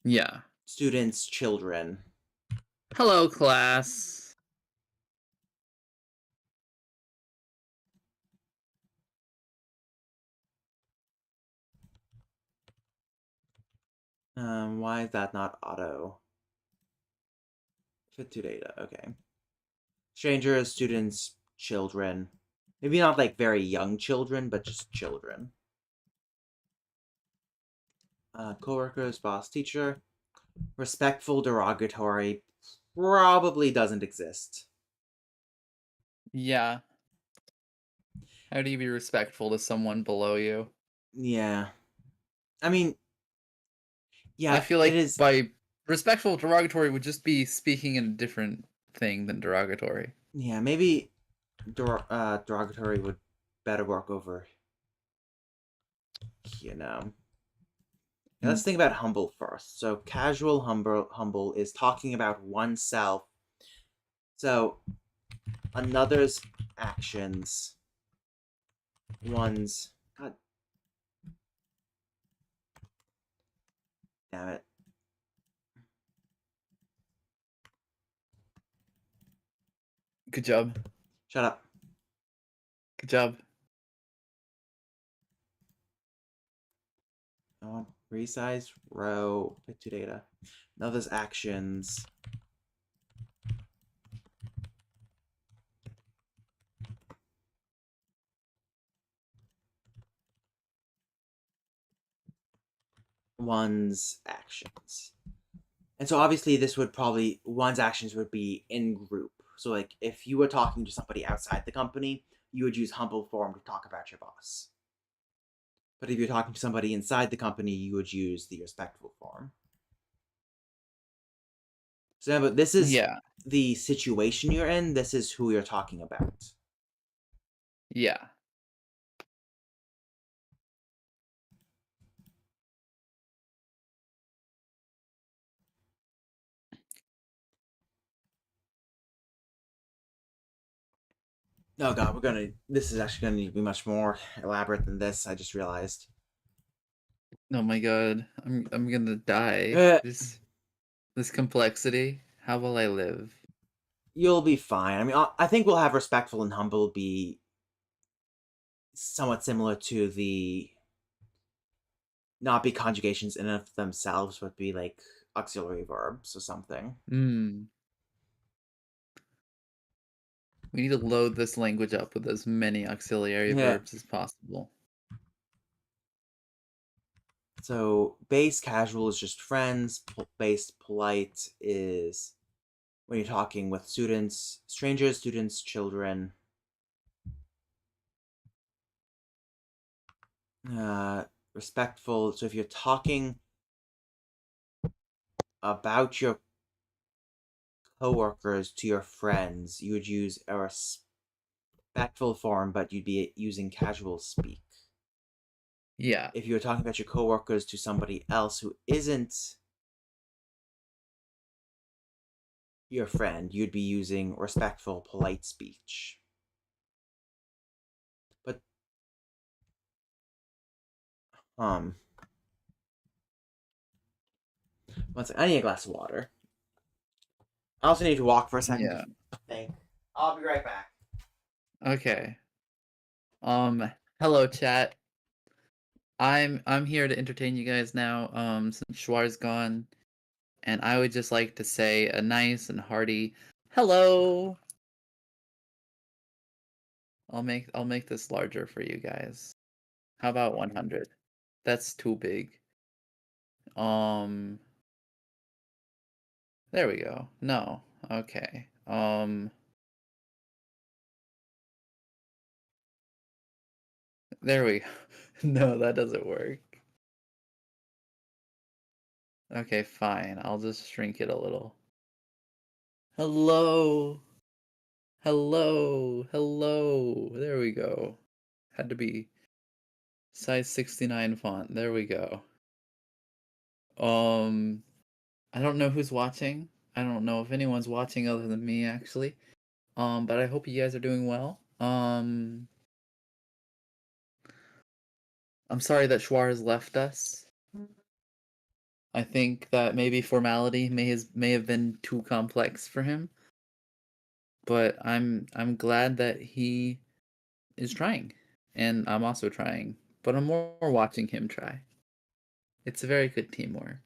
Yeah. Students, children. Hello, class. Why is that not auto? Fit to data, okay. Strangers, students, children. Maybe not like very young children, but just children. Coworkers, boss, teacher. Respectful, derogatory probably doesn't exist. Yeah. How do you be respectful to someone below you? Yeah. I mean, I yeah, feel it like is. by respectful derogatory would just be speaking in a different thing than derogatory. Yeah, maybe derogatory would better work over, you know. Now, Hmm. let's think about humble first. So, casual humble is talking about oneself. So, another's actions, one's. God damn it. Good job. Shut up. Good job. I want resize row, pick two data. Now there's actions. One's actions. And so obviously this would probably, one's actions would be in group. So like if you were talking to somebody outside the company, you would use humble form to talk about your boss. But if you're talking to somebody inside the company, you would use the respectful form. So but this is Yeah. the situation you're in. This is who you're talking about. Yeah. Oh god, this is actually gonna need to be much more elaborate than this, I just realized. Oh my god. I'm gonna die. Uh, This complexity. How will I live? you'll be fine. I mean, I think we'll have respectful and humble be somewhat similar to the not be conjugations in and of themselves, but be like auxiliary verbs or something. Hmm. We need to load this language up with as many auxiliary Yeah. verbs as possible. So base casual is just friends. Base polite is when you're talking with students, strangers, students, children. Uh, respectful. So if you're talking about your coworkers to your friends, you would use a respectful form, but you'd be using casual speak. Yeah. If you were talking about your coworkers to somebody else who isn't your friend, you'd be using respectful, polite speech. But um, one second, I need a glass of water. I also need to walk for a second Yeah. to think. I'll be right back. Okay. Hello chat. I'm here to entertain you guys now, since Schwar's gone, and I would just like to say a nice and hearty hello. I'll make this larger for you guys. How about 100? That's too big. Um, there we go. No. Okay. There we go. No, that doesn't work. Okay, fine. I'll just shrink it a little. Hello. Hello. Hello. There we go. Had to be size 69 font. There we go. Um, I don't know who's watching. I don't know if anyone's watching other than me actually. But I hope you guys are doing well. I'm sorry that Schwar has left us. I think that maybe formality may have been too complex for him, but I'm glad that he is trying, and I'm also trying, but I'm more watching him try. It's a very good teamwork.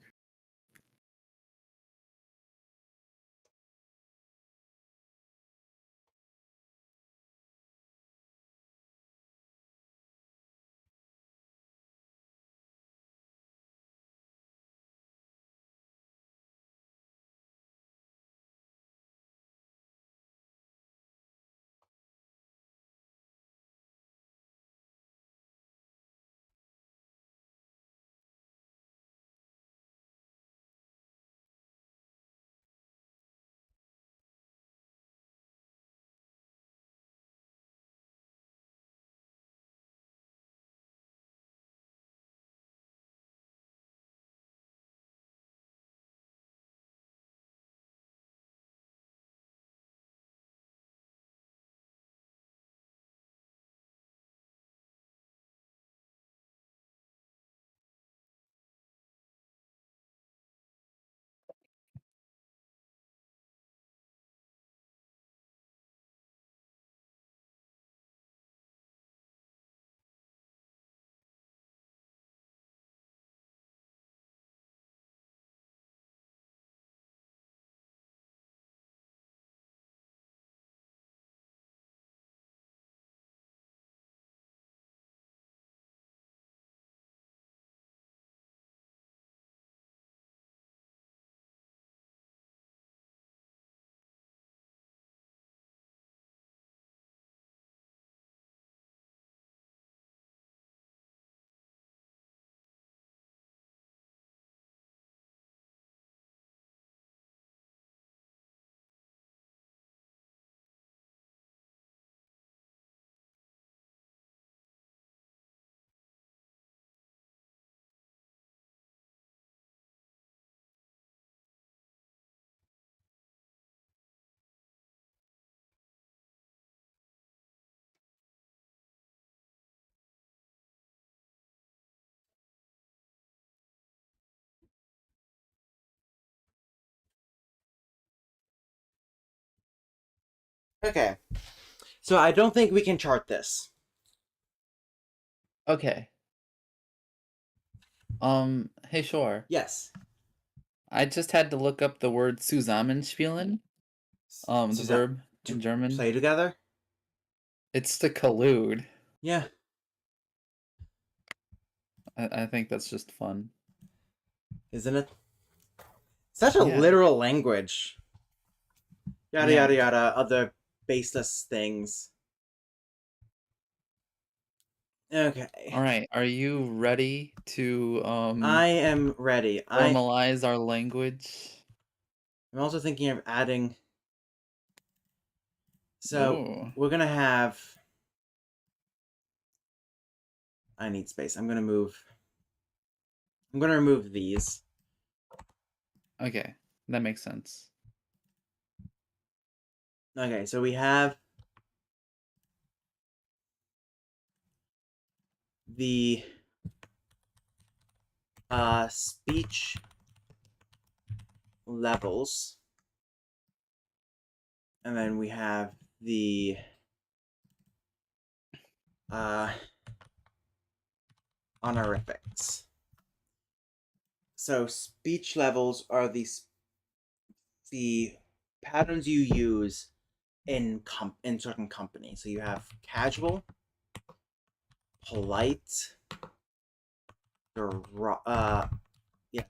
Okay. So I don't think we can chart this. Okay. Hey, sure. Yes. I just had to look up the word zusammenspielen, the Suzanne, verb in to German. play together? It's to collude. Yeah. I think that's just fun. Isn't it? Such a Yeah. literal language. Yada Yeah. yada yada. Other baseless things. Okay. All right. Are you ready to I am ready. formalize our language? I'm also thinking of adding. So Ooh. we're gonna have. I need space. I'm gonna move. I'm gonna remove these. Okay. That makes sense. Okay, so we have the speech levels, and then we have the uh, honorifics. So speech levels are the patterns you use in certain companies. So you have casual, polite,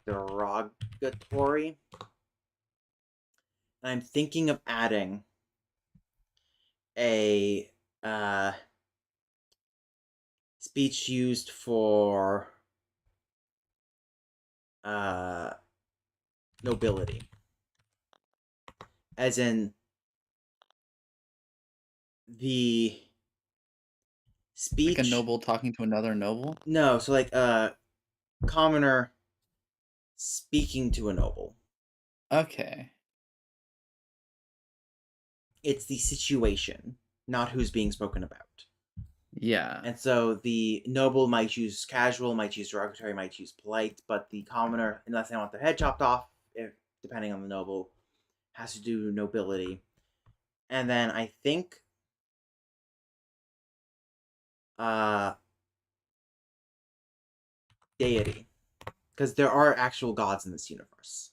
derogatory. And I'm thinking of adding a speech used for uh, nobility, as in the Like a speech. noble talking to another noble? No, so like a commoner speaking to a noble. Okay. It's the situation, not who's being spoken about. Yeah. And so the noble might choose casual, might choose derogatory, might choose polite, but the commoner, unless they want their head chopped off, if, depending on the noble, has to do nobility. And then I think uh deity, because there are actual gods in this universe.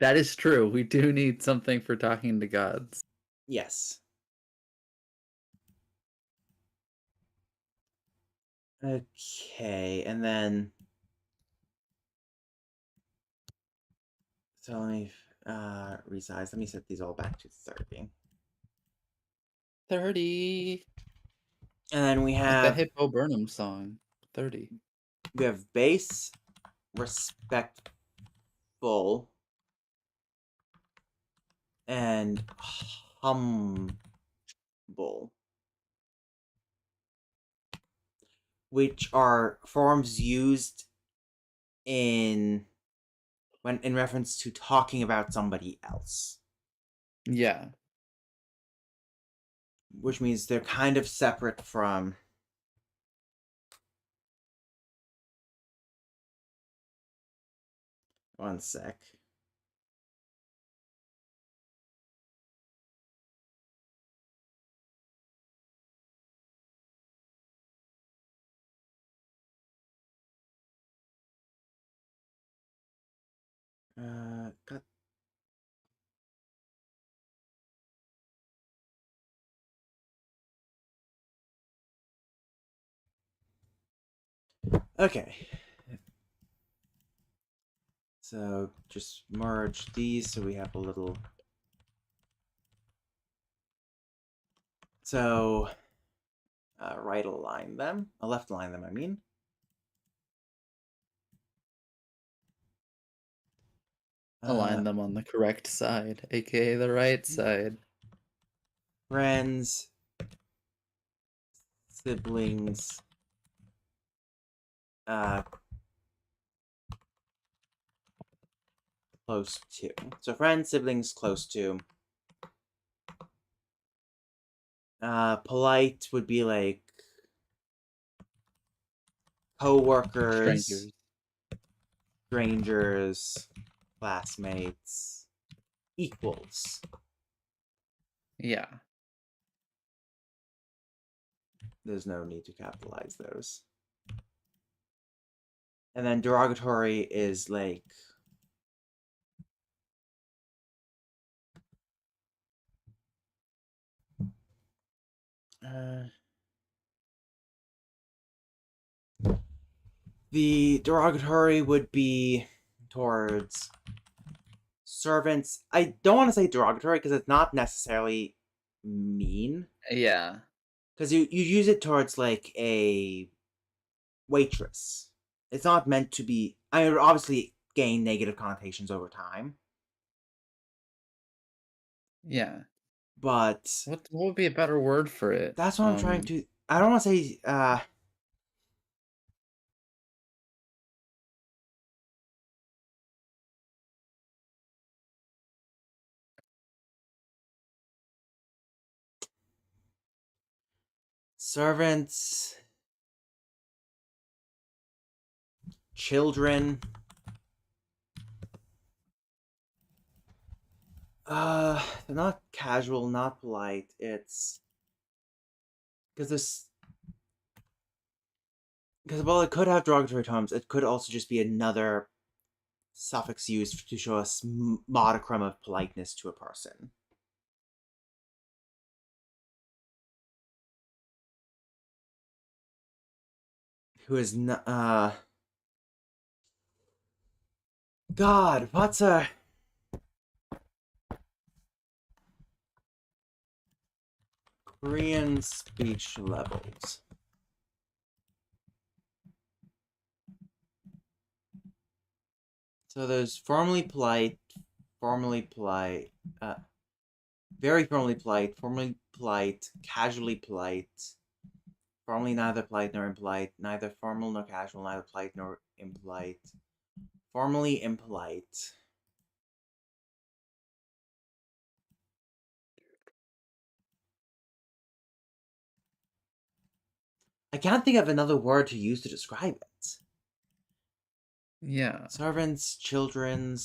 That is true. We do need something for talking to gods. Yes. Okay, and then so let me resize. Let me set these all back to 30. 30. And then Like the Hippo Burnham song. 30. we have base, respectful, and humble, which are forms used in when in reference to talking about somebody else, Yeah. which means they're kind of separate from. One sec. Got okay. So just merge these so we have a little. So right align them, left align them. I mean. Align them on the correct side, aka the right side. Friends, siblings, uh, close to. So friends, siblings, close to. Polite would be like co-workers, Strangers. strangers, classmates, equals. Yeah. there's no need to capitalize those. And then derogatory is like uh, the derogatory would be towards servants. I don't want to say derogatory because it's not necessarily mean. Yeah. Because you use it towards like a waitress. It's not meant to be. I mean, obviously gain negative connotations over time, Yeah. but What would be a better word for it? that's what I'm trying to. I don't want to say. Servants, children. They're not casual, not polite. It's because this. Because while it could have derogatory terms, it could also just be another suffix used to show a modicum of politeness to a person. Who is not. God, what's a. Korean speech levels. So there's formally polite, uh, very formally polite, casually polite, formally neither polite nor impolite, neither formal nor casual, neither polite nor impolite, formally impolite. I can't think of another word to use to describe it. Yeah. Servants, children.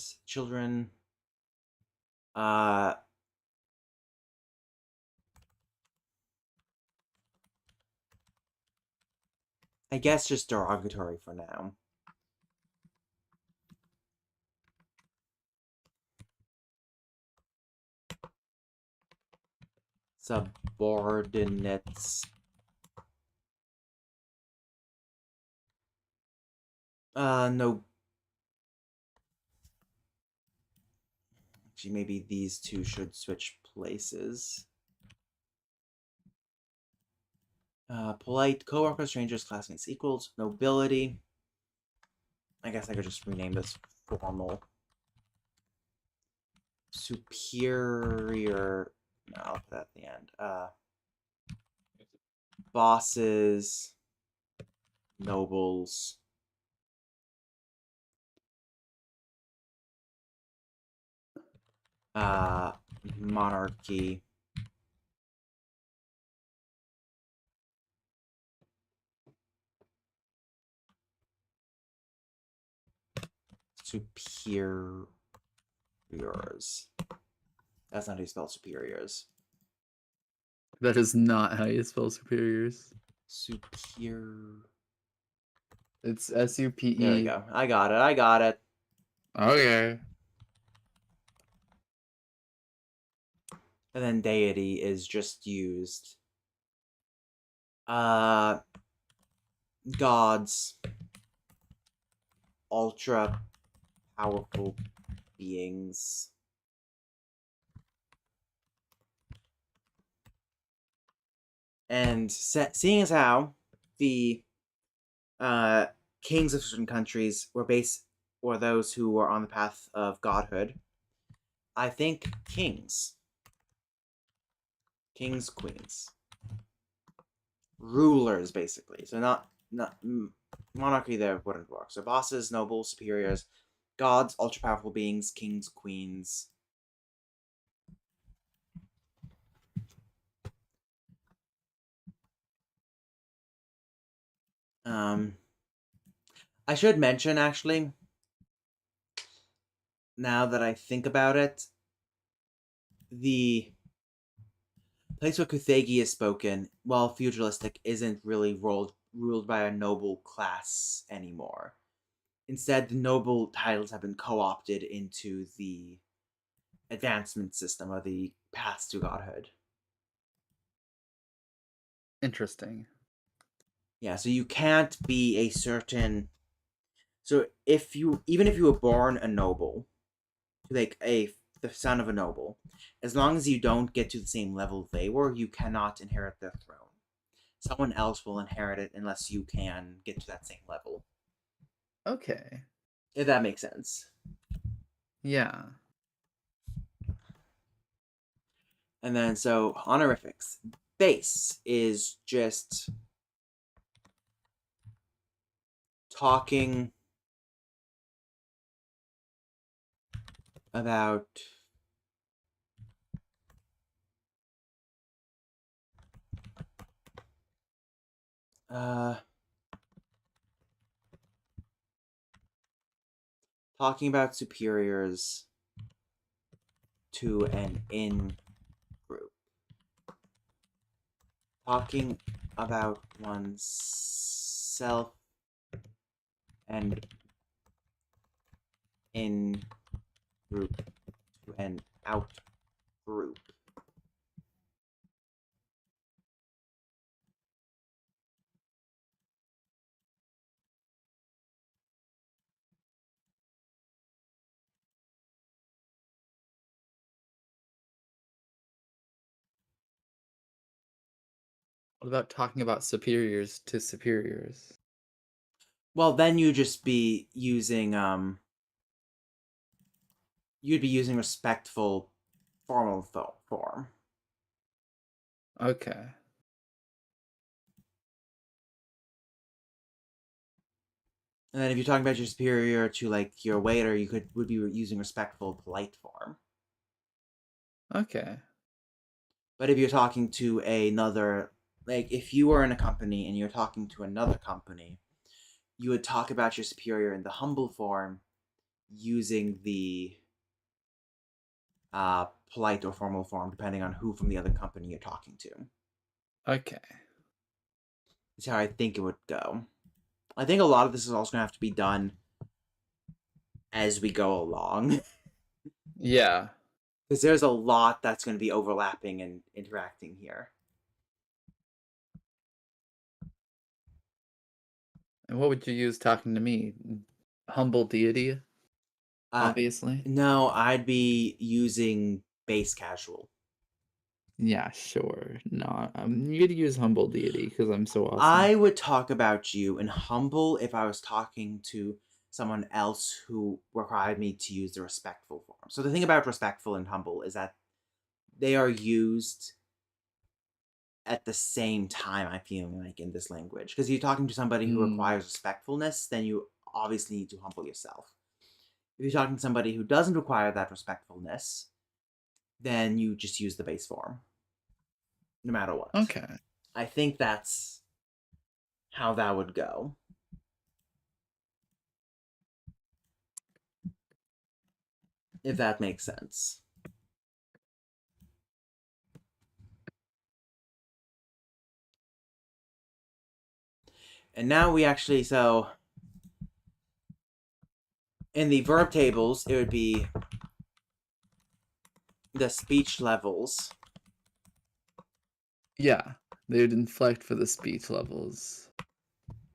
Uh, I guess just derogatory for now. Subordinates. No. Actually, maybe these two should switch places. Polite, coworkers, strangers, classmates, equals, nobility. I guess I could just rename this formal. Superior. No, I'll put that at the end. Bosses, nobles. Uh, Monarchy. Superiors. That's not how you spell superiors. That is not how you spell superiors. Superior. It's There we SUPE. go. I got it. Okay. And then deity is just used. Uh, Gods. Ultra powerful beings. And seeing as how the uh, kings of certain countries were those who were on the path of godhood, I think kings, queens, rulers, basically. So not monarchy there wouldn't work. So bosses, nobles, superiors, gods, ultra powerful beings, kings, queens. Um, I should mention actually, now that I think about it, the place where Kuthegi is spoken, while feudalistic isn't really ruled by a noble class anymore. Instead, the noble titles have been co-opted into the advancement system or the path to godhood. Interesting. Yeah, so you can't be a certain. So if you, even if you were born a noble, like the son of a noble, as long as you don't get to the same level they were, you cannot inherit their throne. Someone else will inherit it unless you can get to that same level. Okay. If that makes sense. Yeah. And then so honorifics. Base is just talking about uh talking about superiors to an in group. Talking about oneself and in group to an out group. What about talking about superiors to superiors? Well, then you'd be using respectful formal form. Okay. And then if you're talking about your superior to like your waiter, you would be using respectful polite form. Okay. But if you're talking to another, like if you were in a company and you're talking to another company, you would talk about your superior in the humble form using the polite or formal form, depending on who from the other company you're talking to. Okay. Is how I think it would go. I think a lot of this is also going to have to be done as we go along. Yeah. Because there's a lot that's going to be overlapping and interacting here. And what would you use talking to me? Humble deity, Uh, obviously. no, I'd be using base casual. Yeah, sure. No, you could use humble deity because I'm so awesome. I would talk about you in humble if I was talking to someone else who required me to use the respectful form. So the thing about respectful and humble is that they are used at the same time, I feel like, in this language. Because you're talking to somebody who Mm, requires respectfulness, then you obviously need to humble yourself. If you're talking to somebody who doesn't require that respectfulness, then you just use the base form, no matter what. okay. I think that's how that would go. If that makes sense. And now we actually, so in the verb tables, it would be the speech levels. Yeah, they would inflect for the speech levels.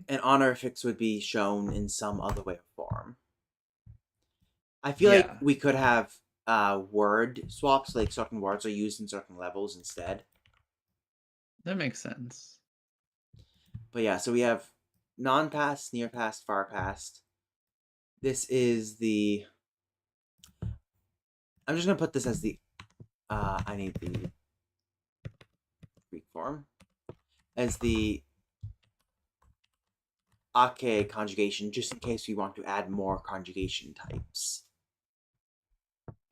And honorifics would be shown in some other way or form. I feel like Yeah, we could have word swaps, like certain words are used in certain levels instead. that makes sense. But yeah, so we have non-past, near past, far past. This is the. I'm just gonna put this as the. I need the Greek form as the ake conjugation, just in case we want to add more conjugation types.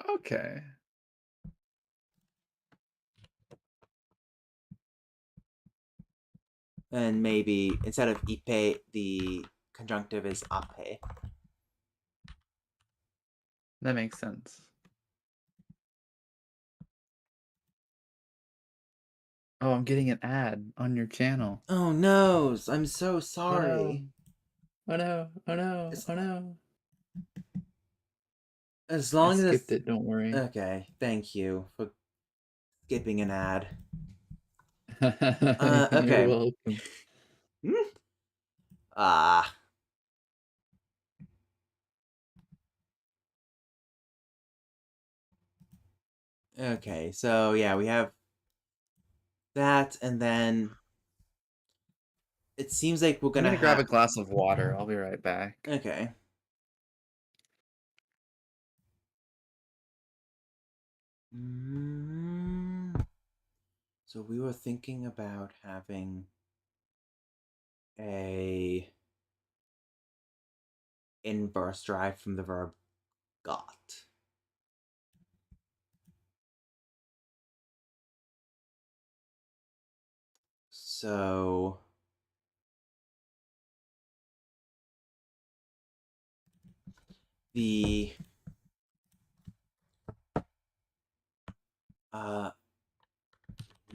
Okay. And maybe instead of ipe, the conjunctive is ape. That makes sense. Oh, I'm getting an ad on your channel. Oh no, I'm so Oh no. sorry. Oh no. Oh no. As, Oh no. as I long as skipped it's it, don't worry. okay, thank you for skipping an ad. You're Okay. welcome. Hmm? Ah, okay. So yeah, we have that, and then it seems like we're I'm gonna gonna grab a have. glass of water. I'll be right back. Okay. Mm, so we were thinking about having a inverse derived from the verb got. So the uh,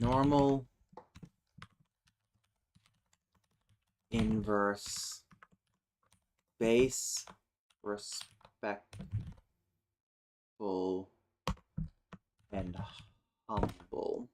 normal inverse base respectful and humble.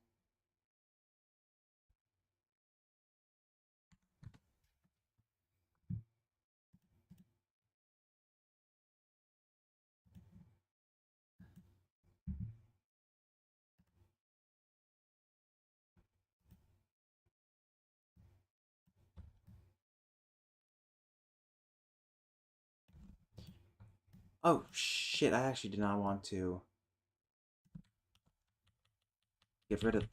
Oh shit, I actually did not want to get rid of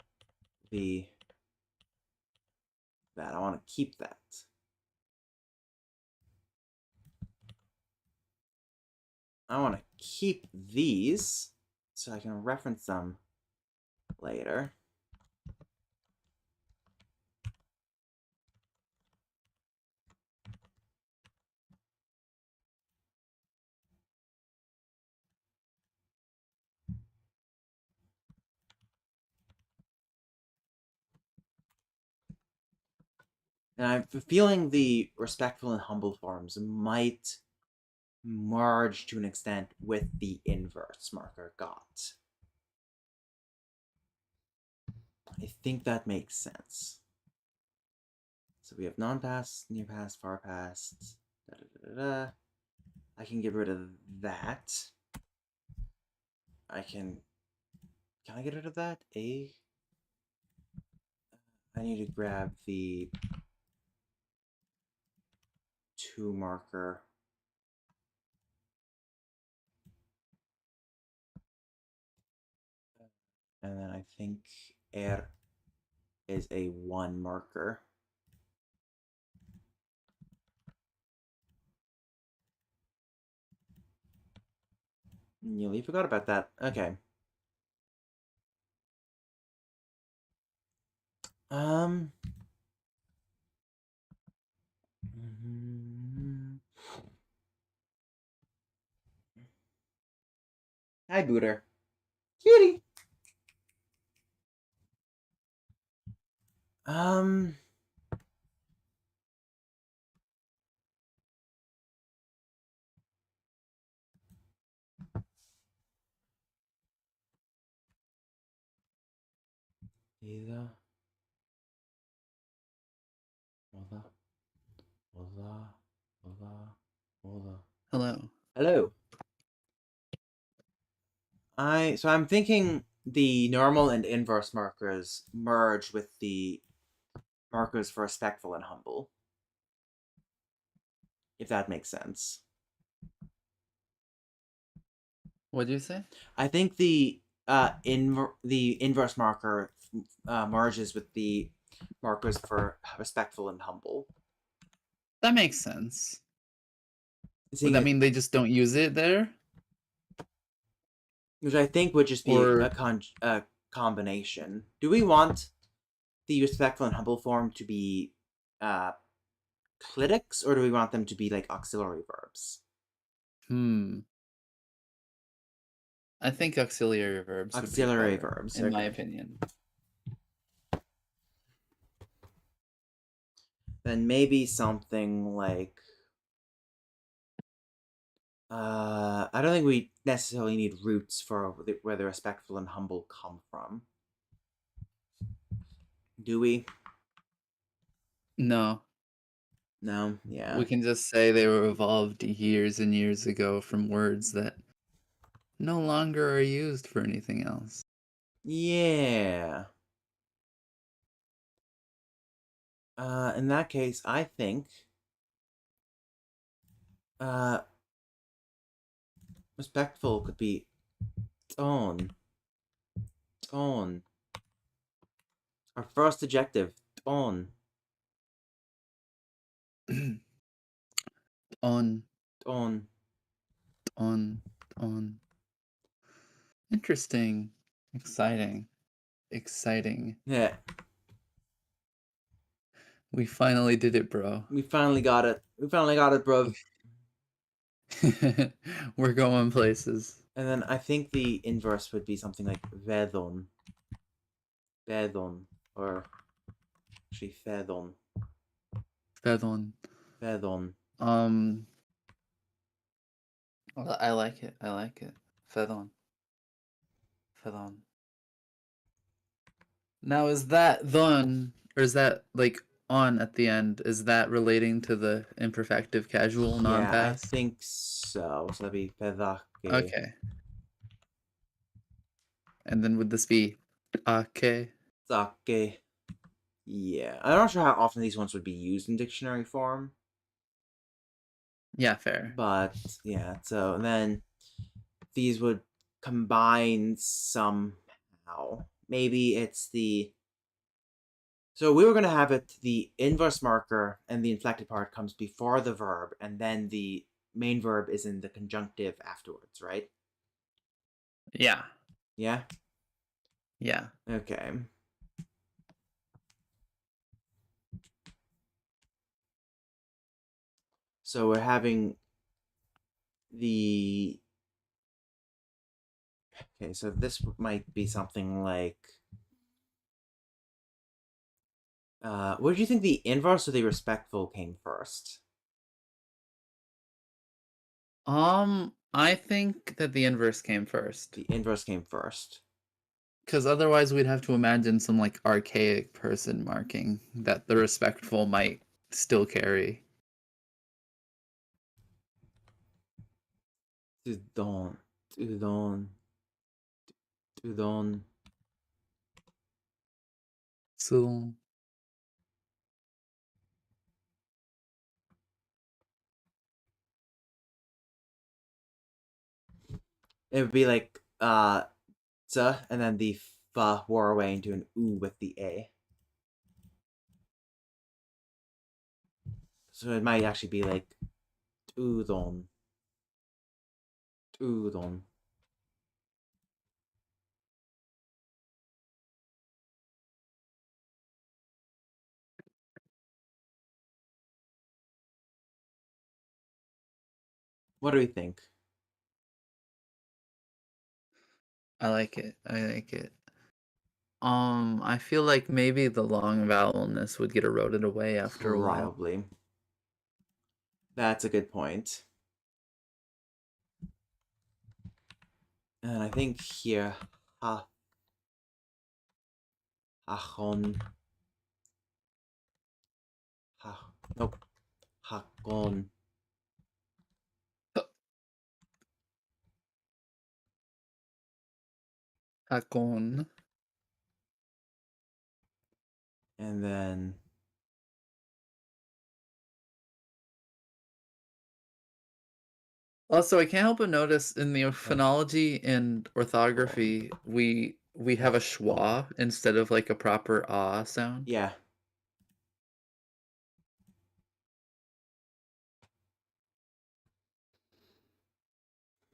the that. I want to keep that. I want to keep these so I can reference them later. And I'm feeling the respectful and humble forms might merge to an extent with the inverse marker got. I think that makes sense. So we have non-past, near past, far past. Da, da, da, da. I can get rid of that. I can. Can I get rid of that? I need to grab the 2 marker. And then I think er is a 1 marker. Nearly forgot about that. Okay. Um. Hi, Booter. Cutie. Um. Either. Hola. Hola. Hola. Hola. Hello. Hello. I'm thinking the normal and inverse markers merge with the markers for respectful and humble, if that makes sense. What'd you say? I think the inverse marker merges with the markers for respectful and humble. That makes sense. Would Seeing that it, mean they just don't use it there? which I think would just be Or a combination. Do we want the respectful and humble form to be uh, clitics, or do we want them to be like auxiliary verbs? hmm. I think auxiliary verbs would be Auxiliary better, verbs. in my Okay. opinion. then maybe something like I don't think we necessarily need roots for where the respectful and humble come from. Do we? No, No. Yeah. we can just say they were evolved years and years ago from words that no longer are used for anything else. Yeah. In that case, I think uh respectful could be tone. Tone. Our first adjective, tone. On, Tone. on, on. Interesting. Exciting. Exciting. Yeah. We finally did it, bro. We finally got it. We finally got it, bruv. We're going places. And then I think the inverse would be something like vedon. Vedon. Or actually fedon. Fedon. Fedon. Um, I like it. I like it. Fedon. Fedon. Now, is that thon, or is that like on at the end? Is that relating to the imperfective casual Yeah, I non-pass? think so. So that'd be pedake. Okay. And then would this be ake? Sake. Yeah. I'm not sure how often these ones would be used in dictionary form. Yeah, fair. But yeah, so then these would combine somehow. Maybe it's the so we were gonna have it the inverse marker and the inflected part comes before the verb, and then the main verb is in the conjunctive afterwards, right? Yeah. Yeah? Yeah. Okay. So we're having the okay, so this might be something like where do you think the inverse or the respectful came first? I think that the inverse came first. The inverse came first. Because otherwise we'd have to imagine some like archaic person marking that the respectful might still carry. Tudon. Tudon. Tudon. So It would be like t and then the f wore away into an oo with the a. So it might actually be like udon. Udon. What do we think? I like it. I like it. I feel like maybe the long vowelness would get eroded away after a while. Probably. That's a good point. And I think here, ha, hachon, ha, nope, hakon, Hakon. and then Also, I can't help but notice in the hech, phonology and kon, orthography, we have a hechton. schwa instead of like a proper ah sound. Yeah,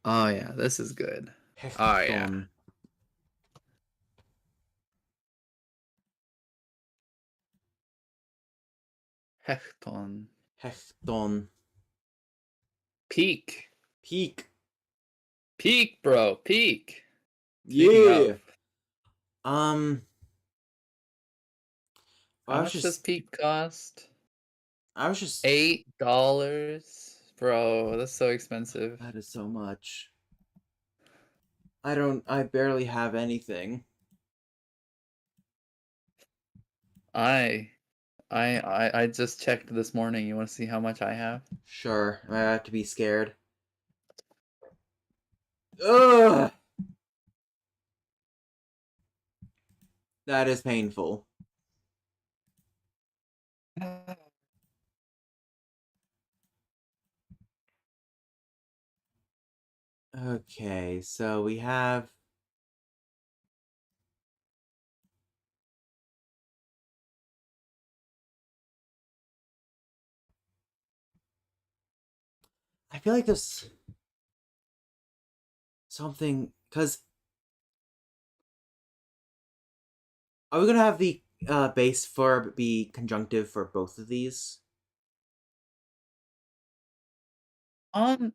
Oh yeah, this is good. Oh yeah. hechton, Hechton. hechton, Peak. peak. Peak, bro. Peak. Speaking Yeah. of, Um, well, how I was much does just peak cost? I was just... $8? Bro, that's so expensive. That is so much. I barely have anything. I I just checked this morning. You want to see how much I have? Sure, I have to be scared. Ugh! That is painful. Okay, so we have... I feel like there's something... Because... Are we gonna have the base verb be conjunctive for both of these? Um,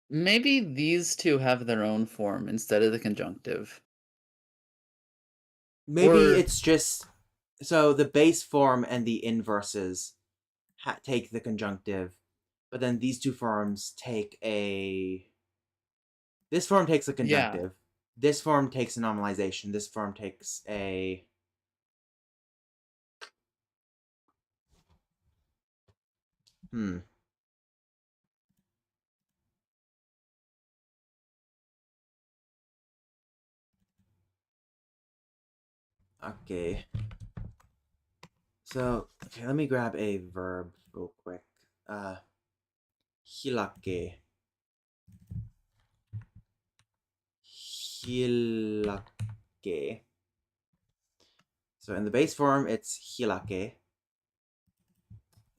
maybe these two have their own form instead of the conjunctive. Maybe Or it's just... So the base form and the inverses take the conjunctive, but then these two forms take a... This form takes a yeah. conjunctive. This form takes a normalization. This form takes a... Hmm. Okay. So, okay, let me grab a verb real quick. Hilake. Hilake. So in the base form, it's hilake.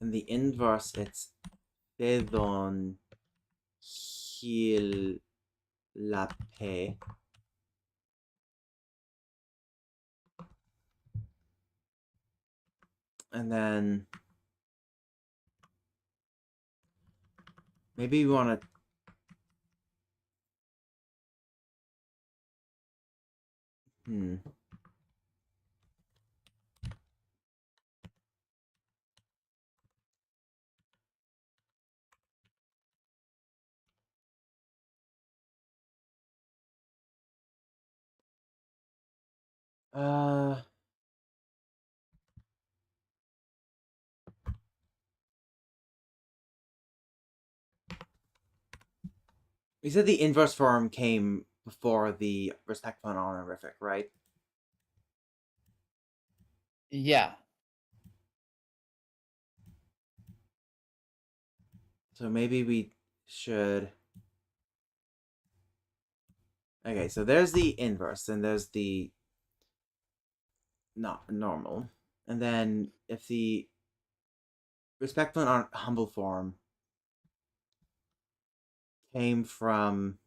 In the inverse, it's pedon hilape. And then maybe we want to... Hmm. Uh, you said the inverse form came before the respectful and honorific, right? Yeah. So maybe we should... Okay, so there's the inverse, and there's the not normal. And then if the respectful and humble form came from...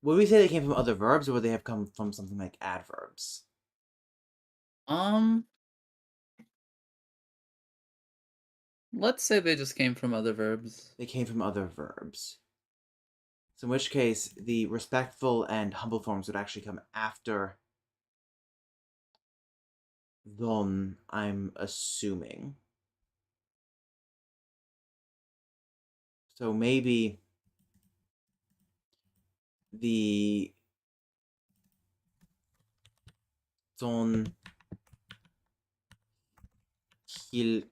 Would we say they came from other verbs, or would they have come from something like adverbs? Um, let's say they just came from other verbs. They came from other verbs. So in which case, the respectful and humble forms would actually come after don, I'm assuming. So maybe the don hil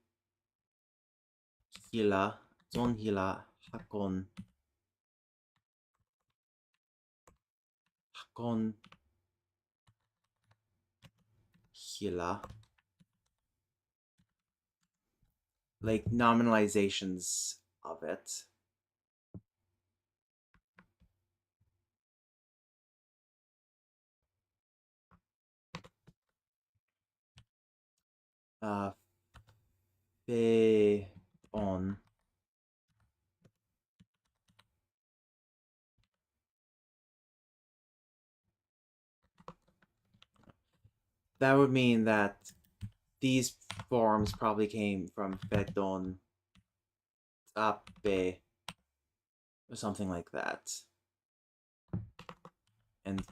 hila don hila hakon hila, like nominalizations of it. Fe on. That would mean that these forms probably came from Fedon Tape or something like that. And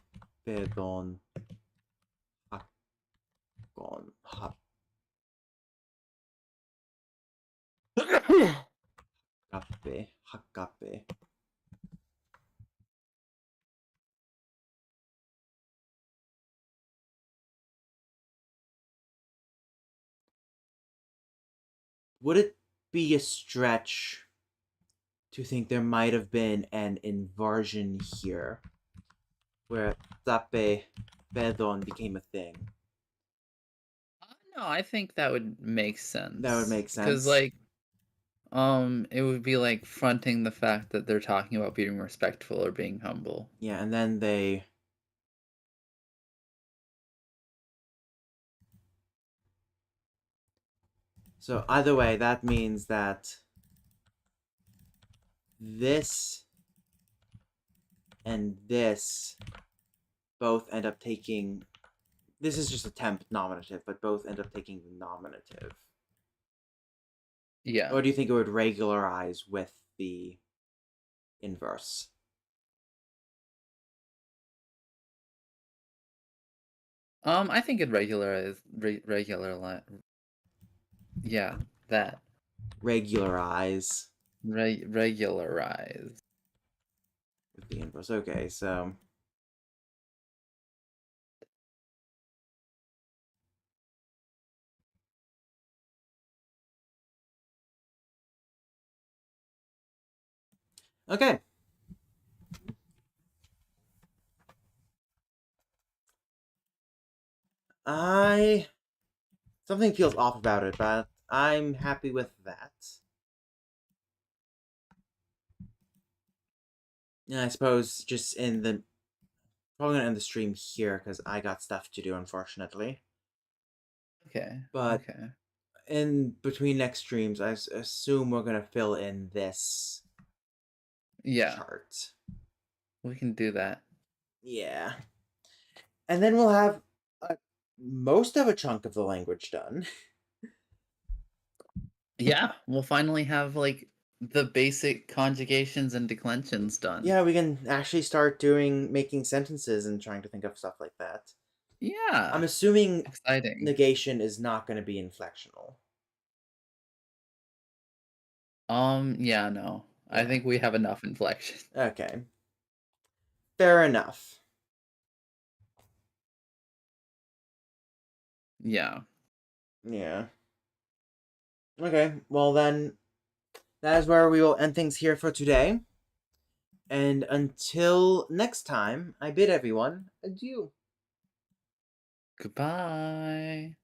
Fedon Hakon. Hakape. Hakape. Would it be a stretch to think there might have been an inversion here where tape pedon became a thing? No, I think that would make That would sense make because sense. it would be like fronting the fact that they're talking about being respectful or being humble. Yeah, and then they. So either way, that means that this and this both end up taking. This is just a temp nominative, but both end up taking the nominative. Yeah. Or do you think it would regularize with the inverse? I think it yeah, that. Regularize Regularize. with the inverse. Okay, so. Okay. I. Something feels off about it, but I'm happy with that. And I suppose just in the. Probably gonna end the stream here because I got stuff to do, unfortunately. Okay. But Okay. in between next streams, I assume we're gonna fill in this Yeah, chart. we can do that. Yeah. And then we'll have most of a chunk of the language done. Yeah, we'll finally have like the basic conjugations and declensions done. Yeah, we can actually start making sentences and trying to think of stuff like that. I'm Yeah. assuming Exciting. negation is not going to be inflectional. Yeah, no. I Yeah. think we have enough inflection. Okay. Fair enough. Yeah. Yeah. Okay. Well, then, that is where we will end things here for today. And until next time, I bid everyone adieu. Goodbye.